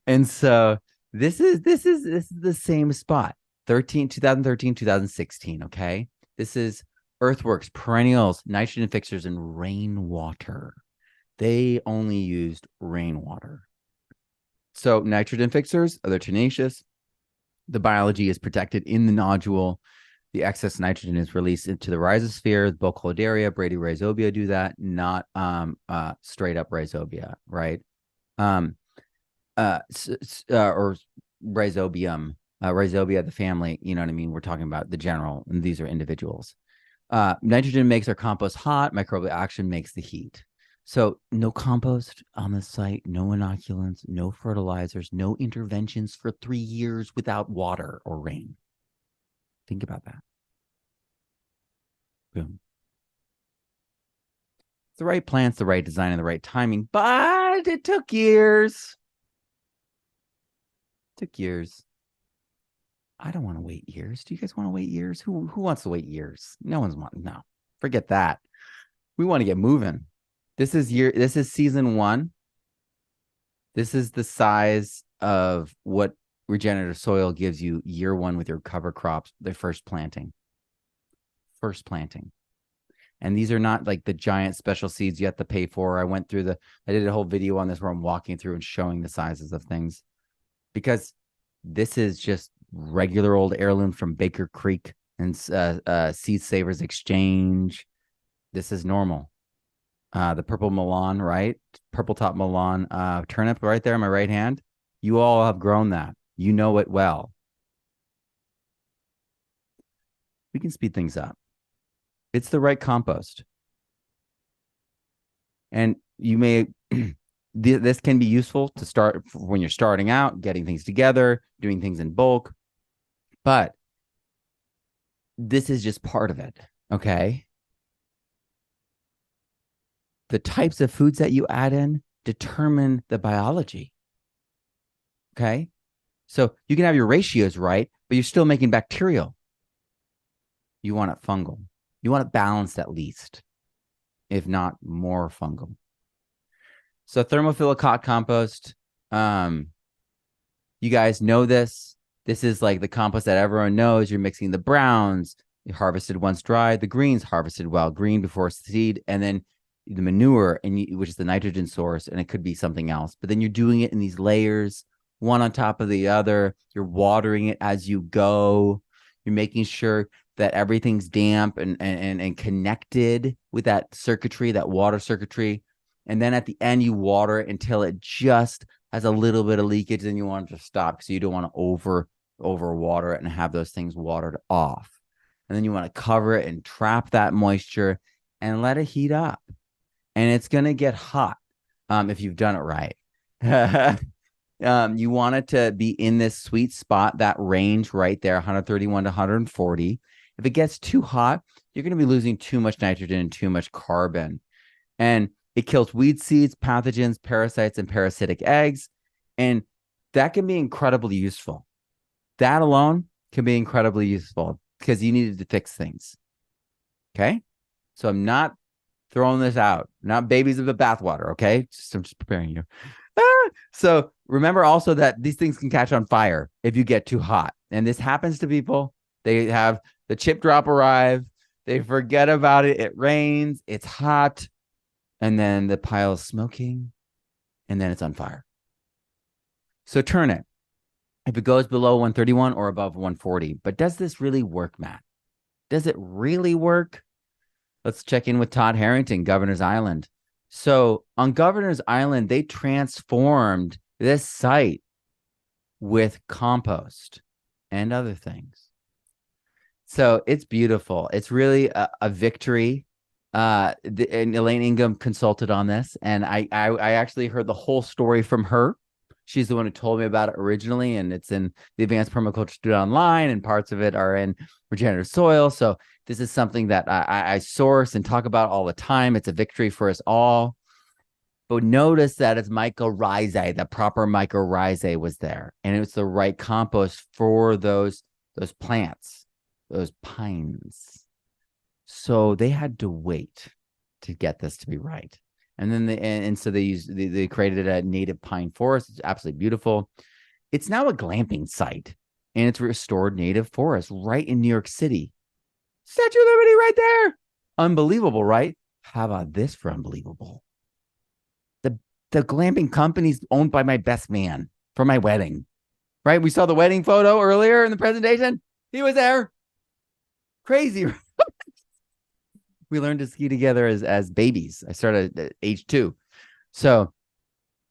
And so this is the same spot. 2013, 2016. Okay. This is earthworks, perennials, nitrogen fixers, and rainwater. They only used rainwater. So nitrogen fixers, they're tenacious. The biology is protected in the nodule. The excess nitrogen is released into the rhizosphere. The Bocholderia, Bradyrhizobia do that, not straight up rhizobia, right? Or rhizobium, rhizobia, the family, you know what I mean? We're talking about the general, and these are individuals. Nitrogen makes our compost hot. Microbial action makes the heat. So no compost on the site, no inoculants, no fertilizers, no interventions for 3 years without water or rain. Think about that. Boom. The right plants, the right design, and the right timing, but it took years. Took years. I don't want to wait years. Do you guys want to wait years? Who wants to wait years? No one's no. Forget that. We want to get moving. This is season 1. This is the size of what regenerative soil gives you year 1 with your cover crops, the first planting. First planting. And these are not like the giant special seeds you have to pay for. I did a whole video on this where I'm walking through and showing the sizes of things, because this is just regular old heirloom from Baker Creek and Seed Savers Exchange. This is normal. The purple Milan, right? Purple top Milan turnip right there in my right hand. You all have grown that. You know it well. We can speed things up. It's the right compost. And you may, this can be useful to start when you're starting out, getting things together, doing things in bulk. But this is just part of it. Okay. The types of foods that you add in determine the biology. Okay. So you can have your ratios right, but you're still making bacterial. You want it fungal. You want it balanced at least, if not more fungal. So thermophilic hot compost. You guys know this. This is like the compost that everyone knows. You're mixing the browns, harvested once dried, the greens harvested while green before seed, and then the manure, which is the nitrogen source, and it could be something else. But then you're doing it in these layers, one on top of the other. You're watering it as you go. You're making sure that everything's damp and connected with that circuitry, that water circuitry. And then at the end, you water it until it just has a little bit of leakage, and you want it to stop, because you don't want to over water it and have those things watered off. And then you want to cover it and trap that moisture and let it heat up. And it's going to get hot if you've done it right. You want it to be in this sweet spot, that range right there, 131 to 140. If it gets too hot, you're going to be losing too much nitrogen and too much carbon. And it kills weed seeds, pathogens, parasites, and parasitic eggs. And that can be incredibly useful. That alone can be incredibly useful, because you needed to fix things. Okay? So I'm not throwing this out. Not babies of the bathwater, okay? I'm just preparing you. So remember also that these things can catch on fire if you get too hot. And this happens to people. They have the chip drop arrive. They forget about it. It rains. It's hot. And then the pile is smoking. And then it's on fire. So turn it. If it goes below 131 or above 140. But does this really work, Matt? Does it really work? Let's check in with Todd Harrington, Governor's Island. So on Governor's Island, they transformed this site with compost and other things. So it's beautiful. It's really a victory. And Elaine Ingham consulted on this, and I actually heard the whole story from her. She's the one who told me about it originally, and it's in the Advanced Permaculture Student Online, and parts of it are in Regenerative Soil. So this is something that I source and talk about all the time. It's a victory for us all. But notice that it's mycorrhizae, the proper mycorrhizae was there. And it was the right compost for those plants, those pines. So they had to wait to get this to be right. And then so they created a native pine forest. It's absolutely beautiful. It's now a glamping site, and it's restored native forest right in New York City. Statue of Liberty right there. Unbelievable, right? How about this for unbelievable? The glamping company's owned by my best man for my wedding, right? We saw the wedding photo earlier in the presentation. He was there. Crazy. We learned to ski together as babies. I started at age 2. So,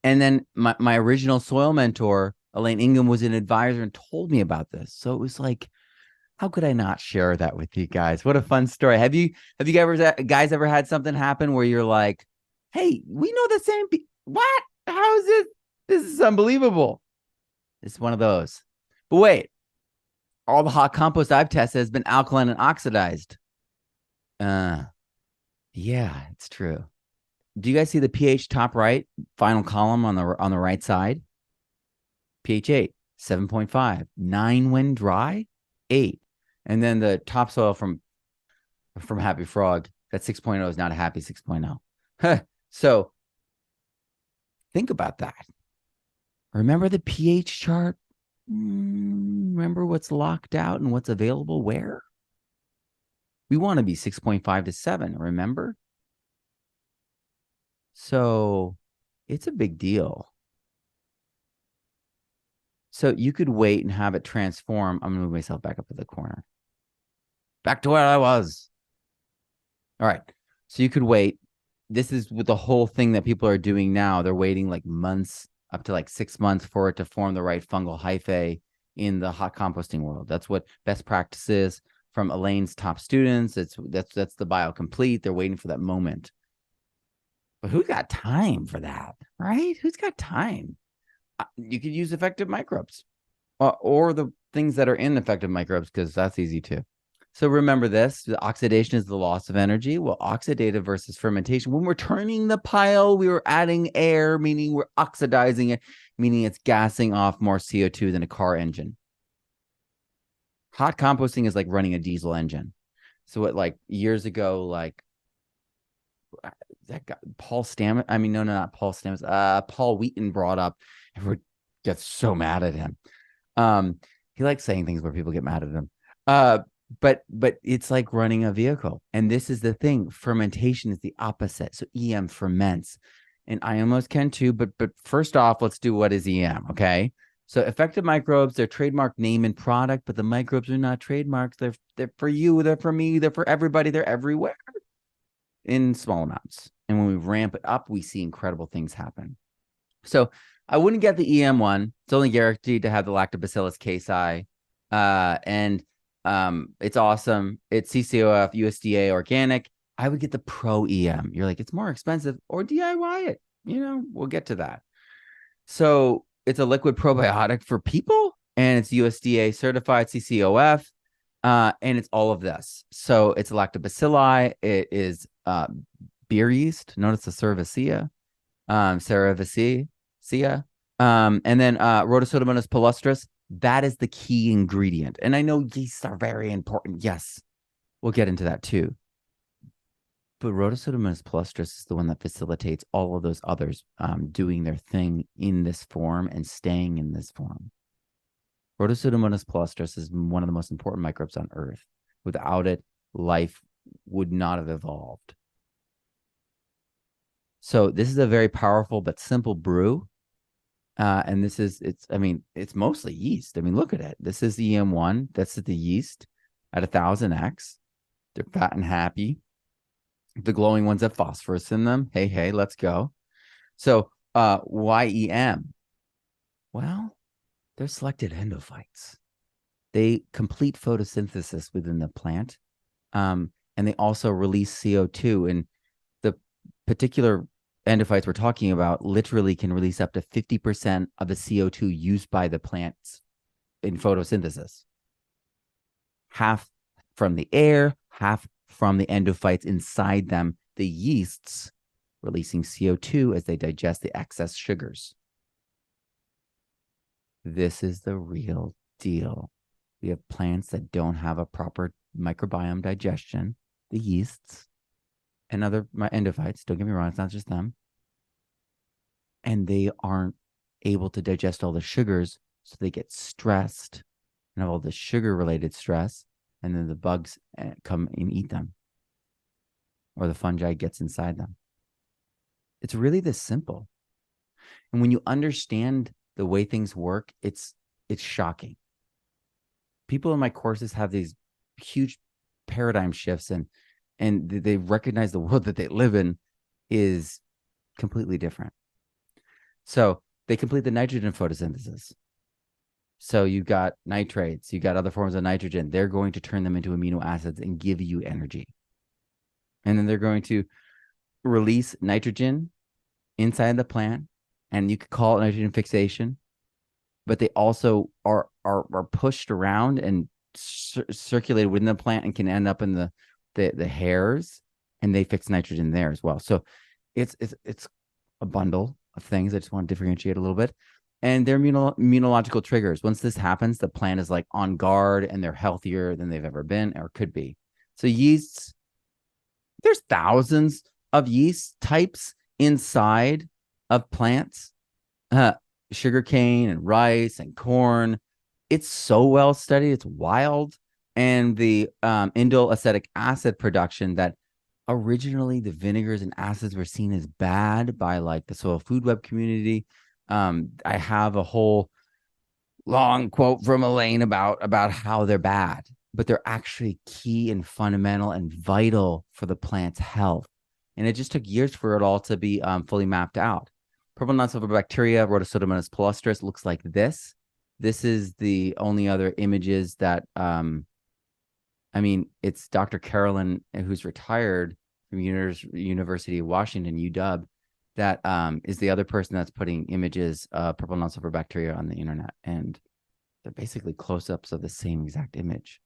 and then my original soil mentor, Elaine Ingham, was an advisor and told me about this. So it was like, how could I not share that with you guys? What a fun story. Have you guys ever had something happen where you're like, hey, we know the same what? How is it? This is unbelievable. It's one of those. But wait, all the hot compost I've tested has been alkaline and oxidized. Yeah, it's true. Do you guys see the pH top right, final column on the right side? pH 8, 7.5, 9 when dry, 8. And then the topsoil from Happy Frog, that 6.0 is not a happy 6.0. So think about that. Remember the pH chart? Remember what's locked out and what's available where? We want to be 6.5 to 7, remember? So it's a big deal. So you could wait and have it transform. I'm going to move myself back up to the corner. Back to where I was. All right. So you could wait. This is with the whole thing that people are doing now. They're waiting like months, up to like 6 months for it to form the right fungal hyphae in the hot composting world. That's what best practice is from Elaine's top students. That's the BioComplete. They're waiting for that moment. But who's got time for that, right? Who's got time? You could use effective microbes or the things that are in effective microbes, because that's easy too. So remember this, the oxidation is the loss of energy. Well, oxidative versus fermentation. When we're turning the pile, we were adding air, meaning we're oxidizing it, meaning it's gassing off more CO2 than a car engine. Hot composting is like running a diesel engine. So what, like years ago, like that guy, Paul Stamets, I mean, no, not Paul Stamets, Paul Wheaton brought up, everyone gets so mad at him. He likes saying things where people get mad at him. But it's like running a vehicle. And this is the thing. Fermentation is the opposite. So EM ferments. And IMOs can too. But first off, let's do what is EM, okay? So effective microbes, they're trademark name and product, but the microbes are not trademarks. They're for you, they're for me, they're for everybody, they're everywhere in small amounts. And when we ramp it up, we see incredible things happen. So I wouldn't get the EM one. It's only guaranteed to have the Lactobacillus casei. And it's awesome. It's CCOF, USDA, organic. I would get the Pro EM. You're like, it's more expensive, or DIY it. We'll get to that. So it's a liquid probiotic for people, and it's USDA certified CCOF, and it's all of this. So it's lactobacilli. It is beer yeast. Notice the cerevisiae, cerevisiae, and then Rhodosodomonas palustris. That is the key ingredient. And I know yeasts are very important. Yes, we'll get into that too. But Rhodosodomonas palustris is the one that facilitates all of those others doing their thing in this form and staying in this form. Rhodosodomonas palustris is one of the most important microbes on Earth. Without it, life would not have evolved. So this is a very powerful but simple brew. And this is, it's mostly yeast. I mean, look at it. This is EM1. That's the yeast at 1000x. They're fat and happy. The glowing ones have phosphorus in them. Hey, let's go. So why EM? Well, they're selected endophytes. They complete photosynthesis within the plant. And they also release CO2. And the particular endophytes we're talking about literally can release up to 50% of the CO2 used by the plants in photosynthesis. Half from the air, half from the endophytes inside them, the yeasts releasing CO2 as they digest the excess sugars. This is the real deal. We have plants that don't have a proper microbiome digestion, the yeasts and other endophytes. Don't get me wrong, it's not just them. And they aren't able to digest all the sugars, so they get stressed and have all the sugar-related stress, and then the bugs come and eat them, or the fungi gets inside them. It's really this simple. And when you understand the way things work, it's shocking. People in my courses have these huge paradigm shifts, and they recognize the world that they live in is completely different. So they complete the nitrogen photosynthesis. So you got nitrates, you got other forms of nitrogen. They're going to turn them into amino acids and give you energy. And then they're going to release nitrogen inside the plant, and you could call it nitrogen fixation, but they also are pushed around and circulated within the plant and can end up in the hairs, and they fix nitrogen there as well. So it's a bundle of things. I just want to differentiate a little bit. And they're immunological triggers. Once this happens, the plant is like on guard, and they're healthier than they've ever been or could be. So yeasts, there's thousands of yeast types inside of plants, sugarcane and rice and corn. It's so well studied. It's wild. And the indole acetic acid production, that originally the vinegars and acids were seen as bad by like the soil food web community. I have a whole long quote from Elaine about how they're bad, but they're actually key and fundamental and vital for the plant's health. And it just took years for it all to be fully mapped out. Purple non-silver bacteria, Rhodocytomonas palustris, looks like this. This is the only other images that, it's Dr. Carolyn, who's retired from University of Washington, UW, that is the other person that's putting images of purple non-silver bacteria on the internet. And they're basically close-ups of the same exact image.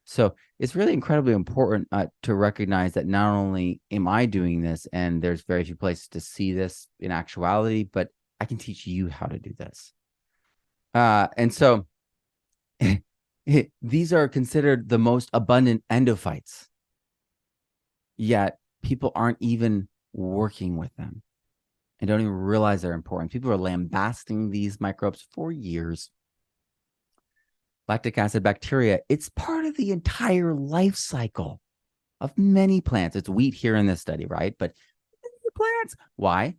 So it's really incredibly important to recognize that not only am I doing this, and there's very few places to see this in actuality, but I can teach you how to do this. And so these are considered the most abundant endophytes, yet people aren't even working with them and don't even realize they're important. People are lambasting these microbes for years. Lactic acid bacteria, it's part of the entire life cycle of many plants. It's wheat here in this study, right? But plants, why?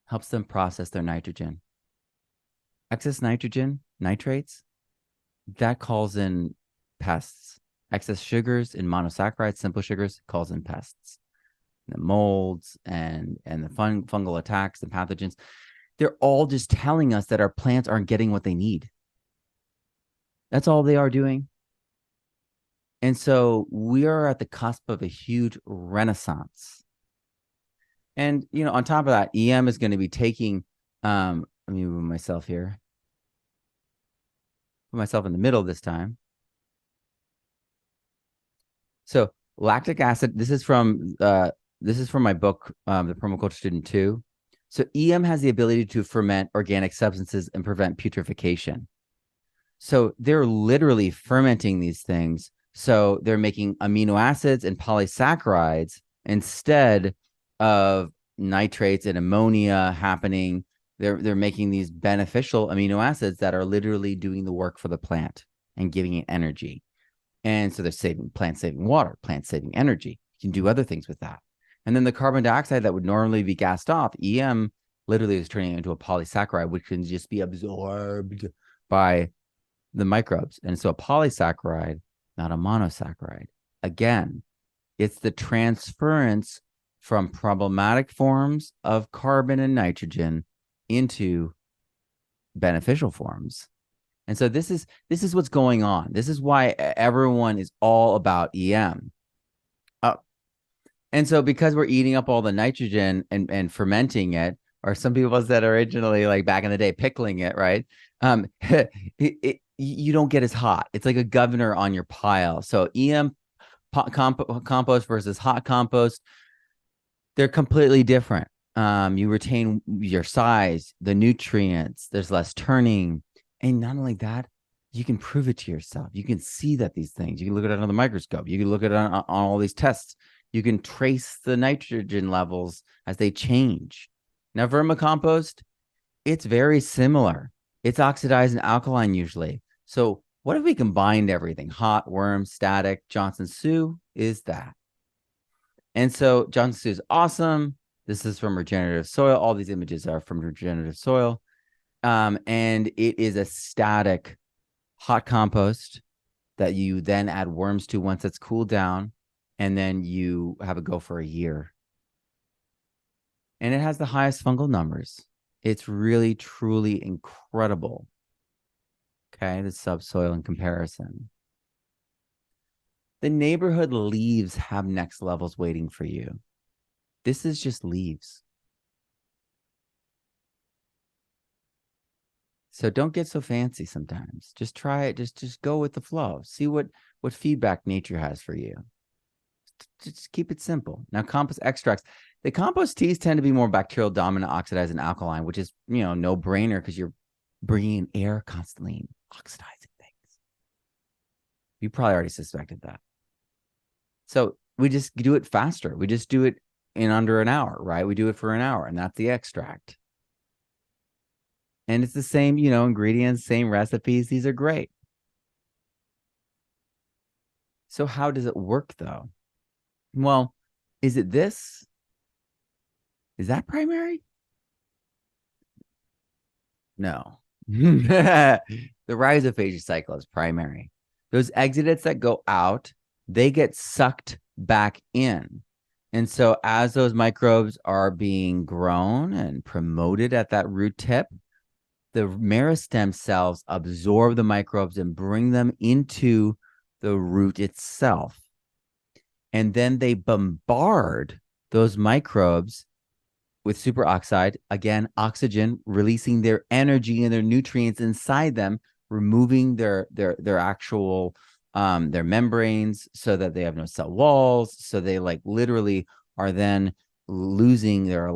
Helps them process their nitrogen. Excess nitrogen, nitrates, that calls in pests. Excess sugars in monosaccharides, simple sugars, calls in pests. The molds and the fungal attacks and pathogens, they're all just telling us that our plants aren't getting what they need. That's all they are doing. And so we are at the cusp of a huge renaissance. And, on top of that, EM is going to be taking, let me move myself here. Put myself in the middle this time. So lactic acid, this is from my book, The Permaculture Student 2. So EM has the ability to ferment organic substances and prevent putrefaction. So they're literally fermenting these things. So they're making amino acids and polysaccharides instead of nitrates and ammonia happening. They're making these beneficial amino acids that are literally doing the work for the plant and giving it energy. And so they're plants saving water, plants saving energy. You can do other things with that. And then the carbon dioxide that would normally be gassed off, EM literally is turning into a polysaccharide, which can just be absorbed by the microbes. And so a polysaccharide, not a monosaccharide. Again, it's the transference from problematic forms of carbon and nitrogen into beneficial forms. And so this is what's going on. This is why everyone is all about EM. And so because we're eating up all the nitrogen and fermenting it, or some people said originally, like back in the day, pickling it, right? You don't get as hot. It's like a governor on your pile. So EM compost versus hot compost. They're completely different. You retain your size, the nutrients, there's less turning. And not only that, you can prove it to yourself. You can see that these things, you can look at it under the microscope. You can look at it on all these tests. You can trace the nitrogen levels as they change. Now, vermicompost, it's very similar. It's oxidized and alkaline usually. So what if we combined everything? Hot, worm, static, Johnson Sioux is that. And so Johnson Sioux is awesome. This is from Regenerative Soil. All these images are from Regenerative Soil. And it is a static hot compost that you then add worms to once it's cooled down. And then you have it go for a year. And it has the highest fungal numbers. It's really, truly incredible. Okay, the subsoil in comparison. The neighborhood leaves have next levels waiting for you. This is just leaves. So don't get so fancy sometimes. Just try it. Just go with the flow. See what feedback nature has for you. Just keep it simple. Now, compost extracts. The compost teas tend to be more bacterial dominant, oxidized, and alkaline, which is, no brainer because you're bringing in air constantly, oxidizing things. You probably already suspected that. So we just do it faster. We just do it in under an hour, right? We do it for an hour, and that's the extract. And it's the same, ingredients, same recipes. These are great. So how does it work, though? Well, is it this? Is that primary? No. The rhizophagy cycle is primary. Those exudates that go out, they get sucked back in. And so as those microbes are being grown and promoted at that root tip, the meristem cells absorb the microbes and bring them into the root itself. And then they bombard those microbes with superoxide, again, oxygen, releasing their energy and their nutrients inside them, removing their actual their membranes so that they have no cell walls. So they literally are then losing their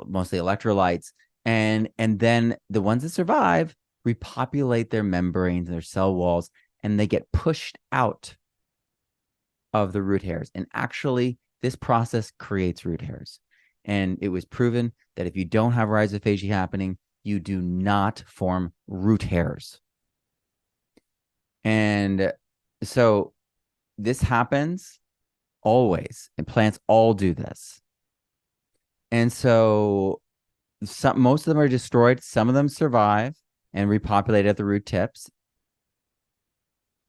mostly electrolytes. And then the ones that survive repopulate their membranes, their cell walls, and they get pushed out of the root hairs. And actually, this process creates root hairs. And it was proven that if you don't have rhizophagy happening, you do not form root hairs. And so this happens always, and plants all do this. And so most of them are destroyed. Some of them survive and repopulate at the root tips.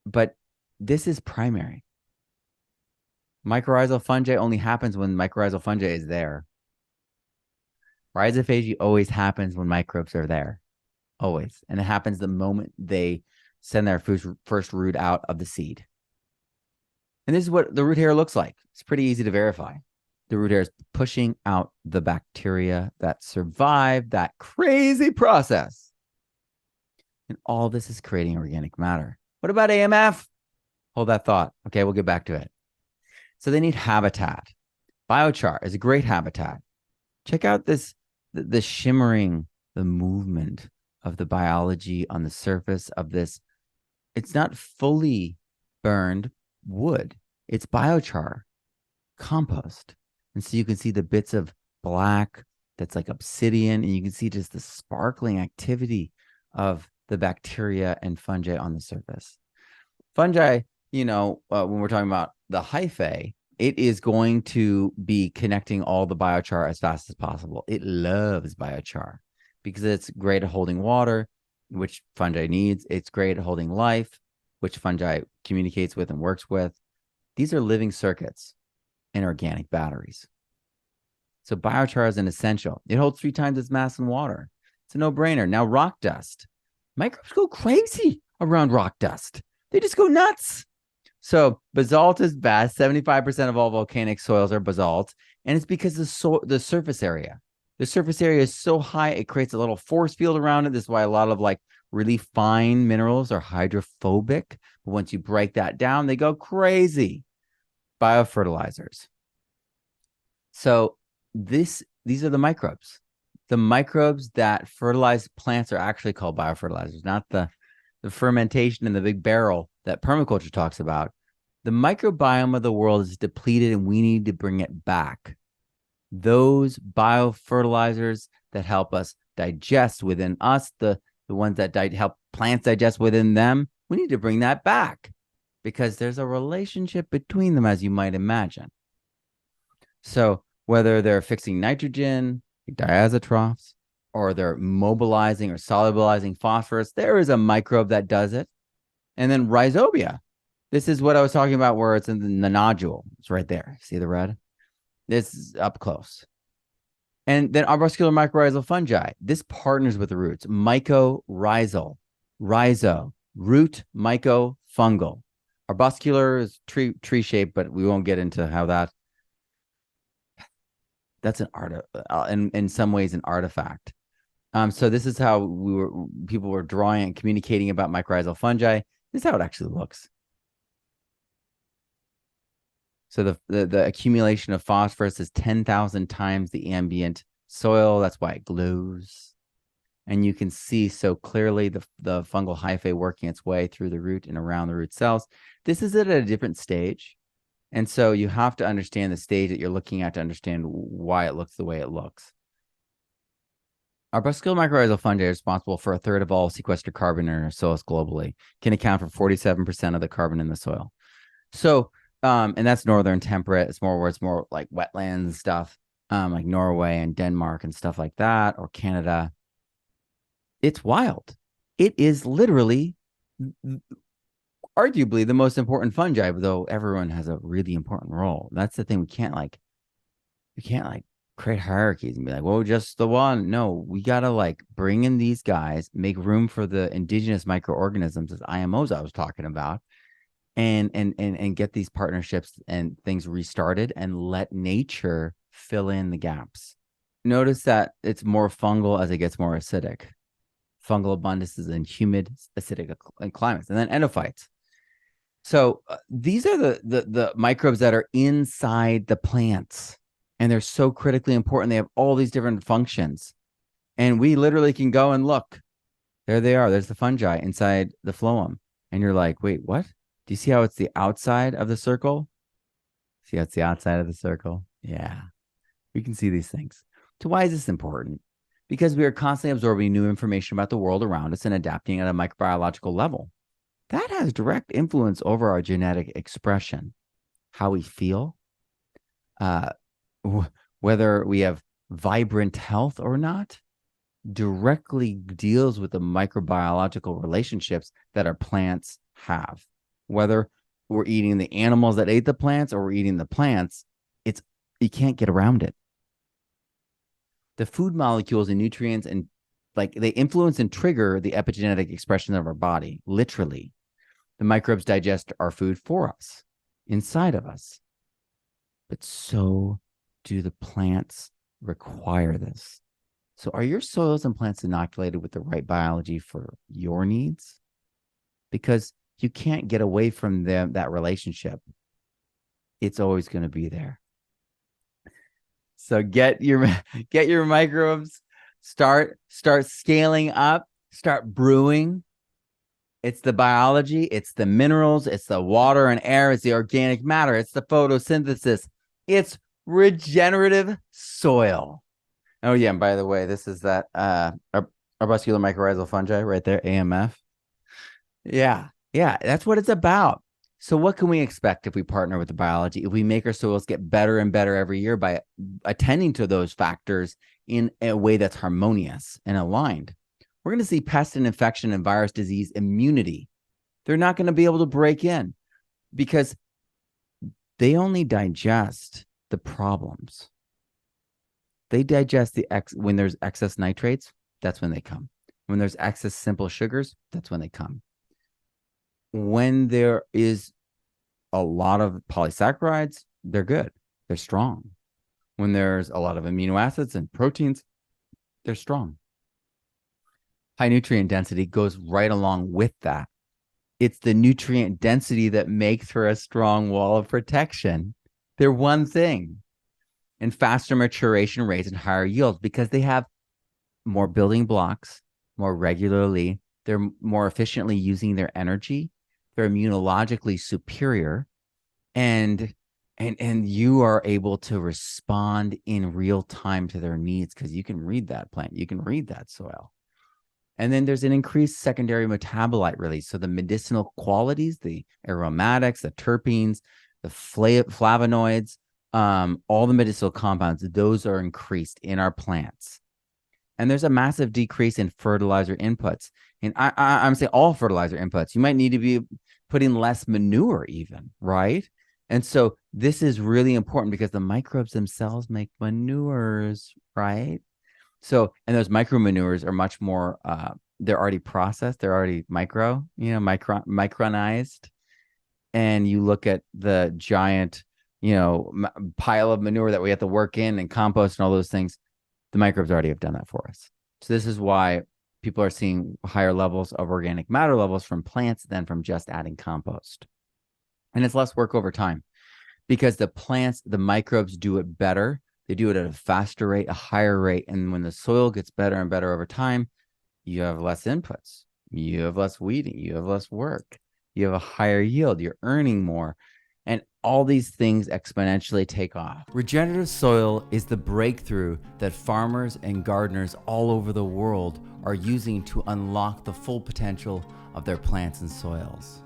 But this is primary. Mycorrhizal fungi only happens when mycorrhizal fungi is there. Rhizophagy always happens when microbes are there. Always. And it happens the moment they send their first root out of the seed. And this is what the root hair looks like. It's pretty easy to verify. The root hair is pushing out the bacteria that survived that crazy process. And all this is creating organic matter. What about AMF? Hold that thought. Okay, we'll get back to it. So they need habitat. Biochar is a great habitat. Check out the shimmering, the movement of the biology on the surface of this. It's not fully burned wood. It's biochar, compost. And so you can see the bits of black that's like obsidian, and you can see just the sparkling activity of the bacteria and fungi on the surface. Fungi, when we're talking about the hyphae, it is going to be connecting all the biochar as fast as possible. It loves biochar because it's great at holding water, which fungi needs. It's great at holding life, which fungi communicates with and works with. These are living circuits and organic batteries. So biochar is an essential. It holds 3 times its mass in water. It's a no-brainer. Now, rock dust. Microbes go crazy around rock dust. They just go nuts. So basalt is best. 75% of all volcanic soils are basalt. And it's because the surface area. The surface area is so high, it creates a little force field around it. This is why a lot of really fine minerals are hydrophobic. But once you break that down, they go crazy. Biofertilizers. So These are the microbes. The microbes that fertilize plants are actually called biofertilizers, not the fermentation in the big barrel that permaculture talks about. The microbiome of the world is depleted and we need to bring it back. Those biofertilizers that help us digest within us, the ones that help plants digest within them, we need to bring that back because there's a relationship between them, as you might imagine. So whether they're fixing nitrogen, diazotrophs, or they're mobilizing or solubilizing phosphorus, there is a microbe that does it. And then rhizobia. This is what I was talking about where it's in the nodule. It's right there. See the red? This is up close. And then arbuscular mycorrhizal fungi. This partners with the roots. Mycorrhizal, rhizo, root, mycofungal. Arbuscular is tree shape, but we won't get into how that's an art, in some ways an artifact. So this is how people were drawing and communicating about mycorrhizal fungi. This is how it actually looks. So the accumulation of phosphorus is 10,000 times the ambient soil. That's why it glows. And you can see so clearly the fungal hyphae working its way through the root and around the root cells. This is at a different stage. And so you have to understand the stage that you're looking at to understand why it looks the way it looks. Arbuscular mycorrhizal fungi are responsible for a third of all sequestered carbon in our soils globally, can account for 47% of the carbon in the soil. So, and that's northern temperate. It's more where it's more like wetlands and stuff, like Norway and Denmark and stuff like that, or Canada. It's wild. It is literally arguably the most important fungi, though everyone has a really important role. That's the thing. We can't create hierarchies and be like, well, just the one. No, we got to bring in these guys, make room for the indigenous microorganisms as IMOs I was talking about, and get these partnerships and things restarted and let nature fill in the gaps. Notice that it's more fungal as it gets more acidic. Fungal abundance is in humid, acidic climates, and then endophytes. So these are the microbes that are inside the plants, and they're so critically important. They have all these different functions, and we literally can go and look. There they are. There's the fungi inside the phloem, and you're like, wait, what? Do you see how it's the outside of the circle? See how it's the outside of the circle? Yeah, we can see these things. So why is this important? Because we are constantly absorbing new information about the world around us and adapting at a microbiological level. That has direct influence over our genetic expression, how we feel, whether we have vibrant health or not, directly deals with the microbiological relationships that our plants have. Whether we're eating the animals that ate the plants or we're eating the plants, you can't get around it. The food molecules and nutrients and they influence and trigger the epigenetic expression of our body, literally. The microbes digest our food for us, inside of us. But so do the plants require this. So are your soils and plants inoculated with the right biology for your needs? Because you can't get away from that relationship. It's always going to be there. So get your microbes, start scaling up, start brewing. It's the biology, it's the minerals, it's the water and air, it's the organic matter, it's the photosynthesis, it's regenerative soil. Oh yeah, and by the way, this is that arbuscular mycorrhizal fungi right there, AMF. Yeah, that's what it's about. So what can we expect if we partner with the biology? If we make our soils get better and better every year by attending to those factors in a way that's harmonious and aligned? We're going to see pest and infection and virus disease immunity. They're not going to be able to break in because they only digest the problems. They digest when there's excess nitrates, that's when they come. When there's excess simple sugars, that's when they come. When there is a lot of polysaccharides, they're good. They're strong. When there's a lot of amino acids and proteins, they're strong. High nutrient density goes right along with that. It's the nutrient density that makes for a strong wall of protection. They're one thing. and faster maturation rates and higher yields because they have more building blocks more regularly. They're more efficiently using their energy. They're immunologically superior, and you are able to respond in real time to their needs because you can read that plant, you can read that soil. And then there's an increased secondary metabolite release. So the medicinal qualities, the aromatics, the terpenes, the flavonoids, all the medicinal compounds, those are increased in our plants. And there's a massive decrease in fertilizer inputs. And I'm saying all fertilizer inputs. You might need to be putting less manure even, right? And so this is really important because the microbes themselves make manures, right? So, and those micro manures are much more, they're already processed. They're already micronized. And you look at the giant, pile of manure that we have to work in and compost and all those things. The microbes already have done that for us. So this is why people are seeing higher levels of organic matter levels from plants than from just adding compost. And it's less work over time because the plants, the microbes do it better. They do it at a faster rate, a higher rate. And when the soil gets better and better over time, you have less inputs, you have less weeding, you have less work, you have a higher yield, you're earning more. And all these things exponentially take off. Regenerative soil is the breakthrough that farmers and gardeners all over the world are using to unlock the full potential of their plants and soils.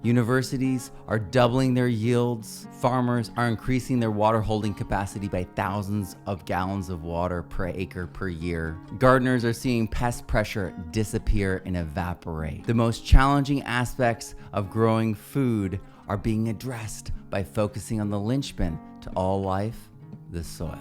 Universities are doubling their yields. Farmers are increasing their water holding capacity by thousands of gallons of water per acre per year. Gardeners are seeing pest pressure disappear and evaporate. The most challenging aspects of growing food are being addressed by focusing on the linchpin to all life, the soil.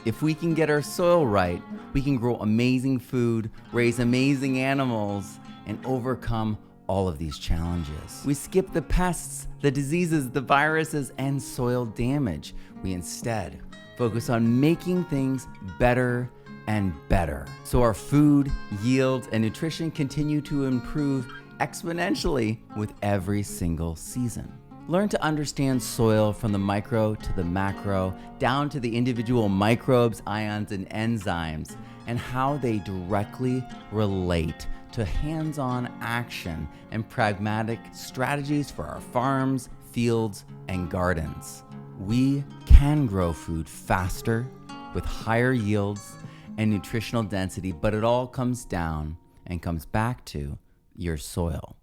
If we can get our soil right, we can grow amazing food, raise amazing animals, and overcome all of these challenges. We skip the pests, the diseases, the viruses, and soil damage. We instead focus on making things better and better. So our food, yields, and nutrition continue to improve exponentially with every single season. Learn to understand soil from the micro to the macro, down to the individual microbes, ions, and enzymes, and how they directly relate to hands-on action and pragmatic strategies for our farms, fields, and gardens. We can grow food faster with higher yields and nutritional density, but it all comes down and comes back to your soil.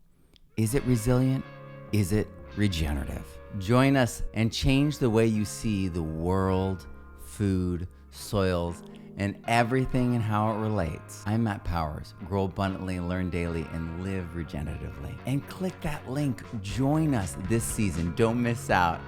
Is it resilient? Is it regenerative? Join us and change the way you see the world, food, soils, and everything and how it relates. I'm Matt Powers. Grow abundantly, learn daily, and live regeneratively. And click that link. Join us this season. Don't miss out.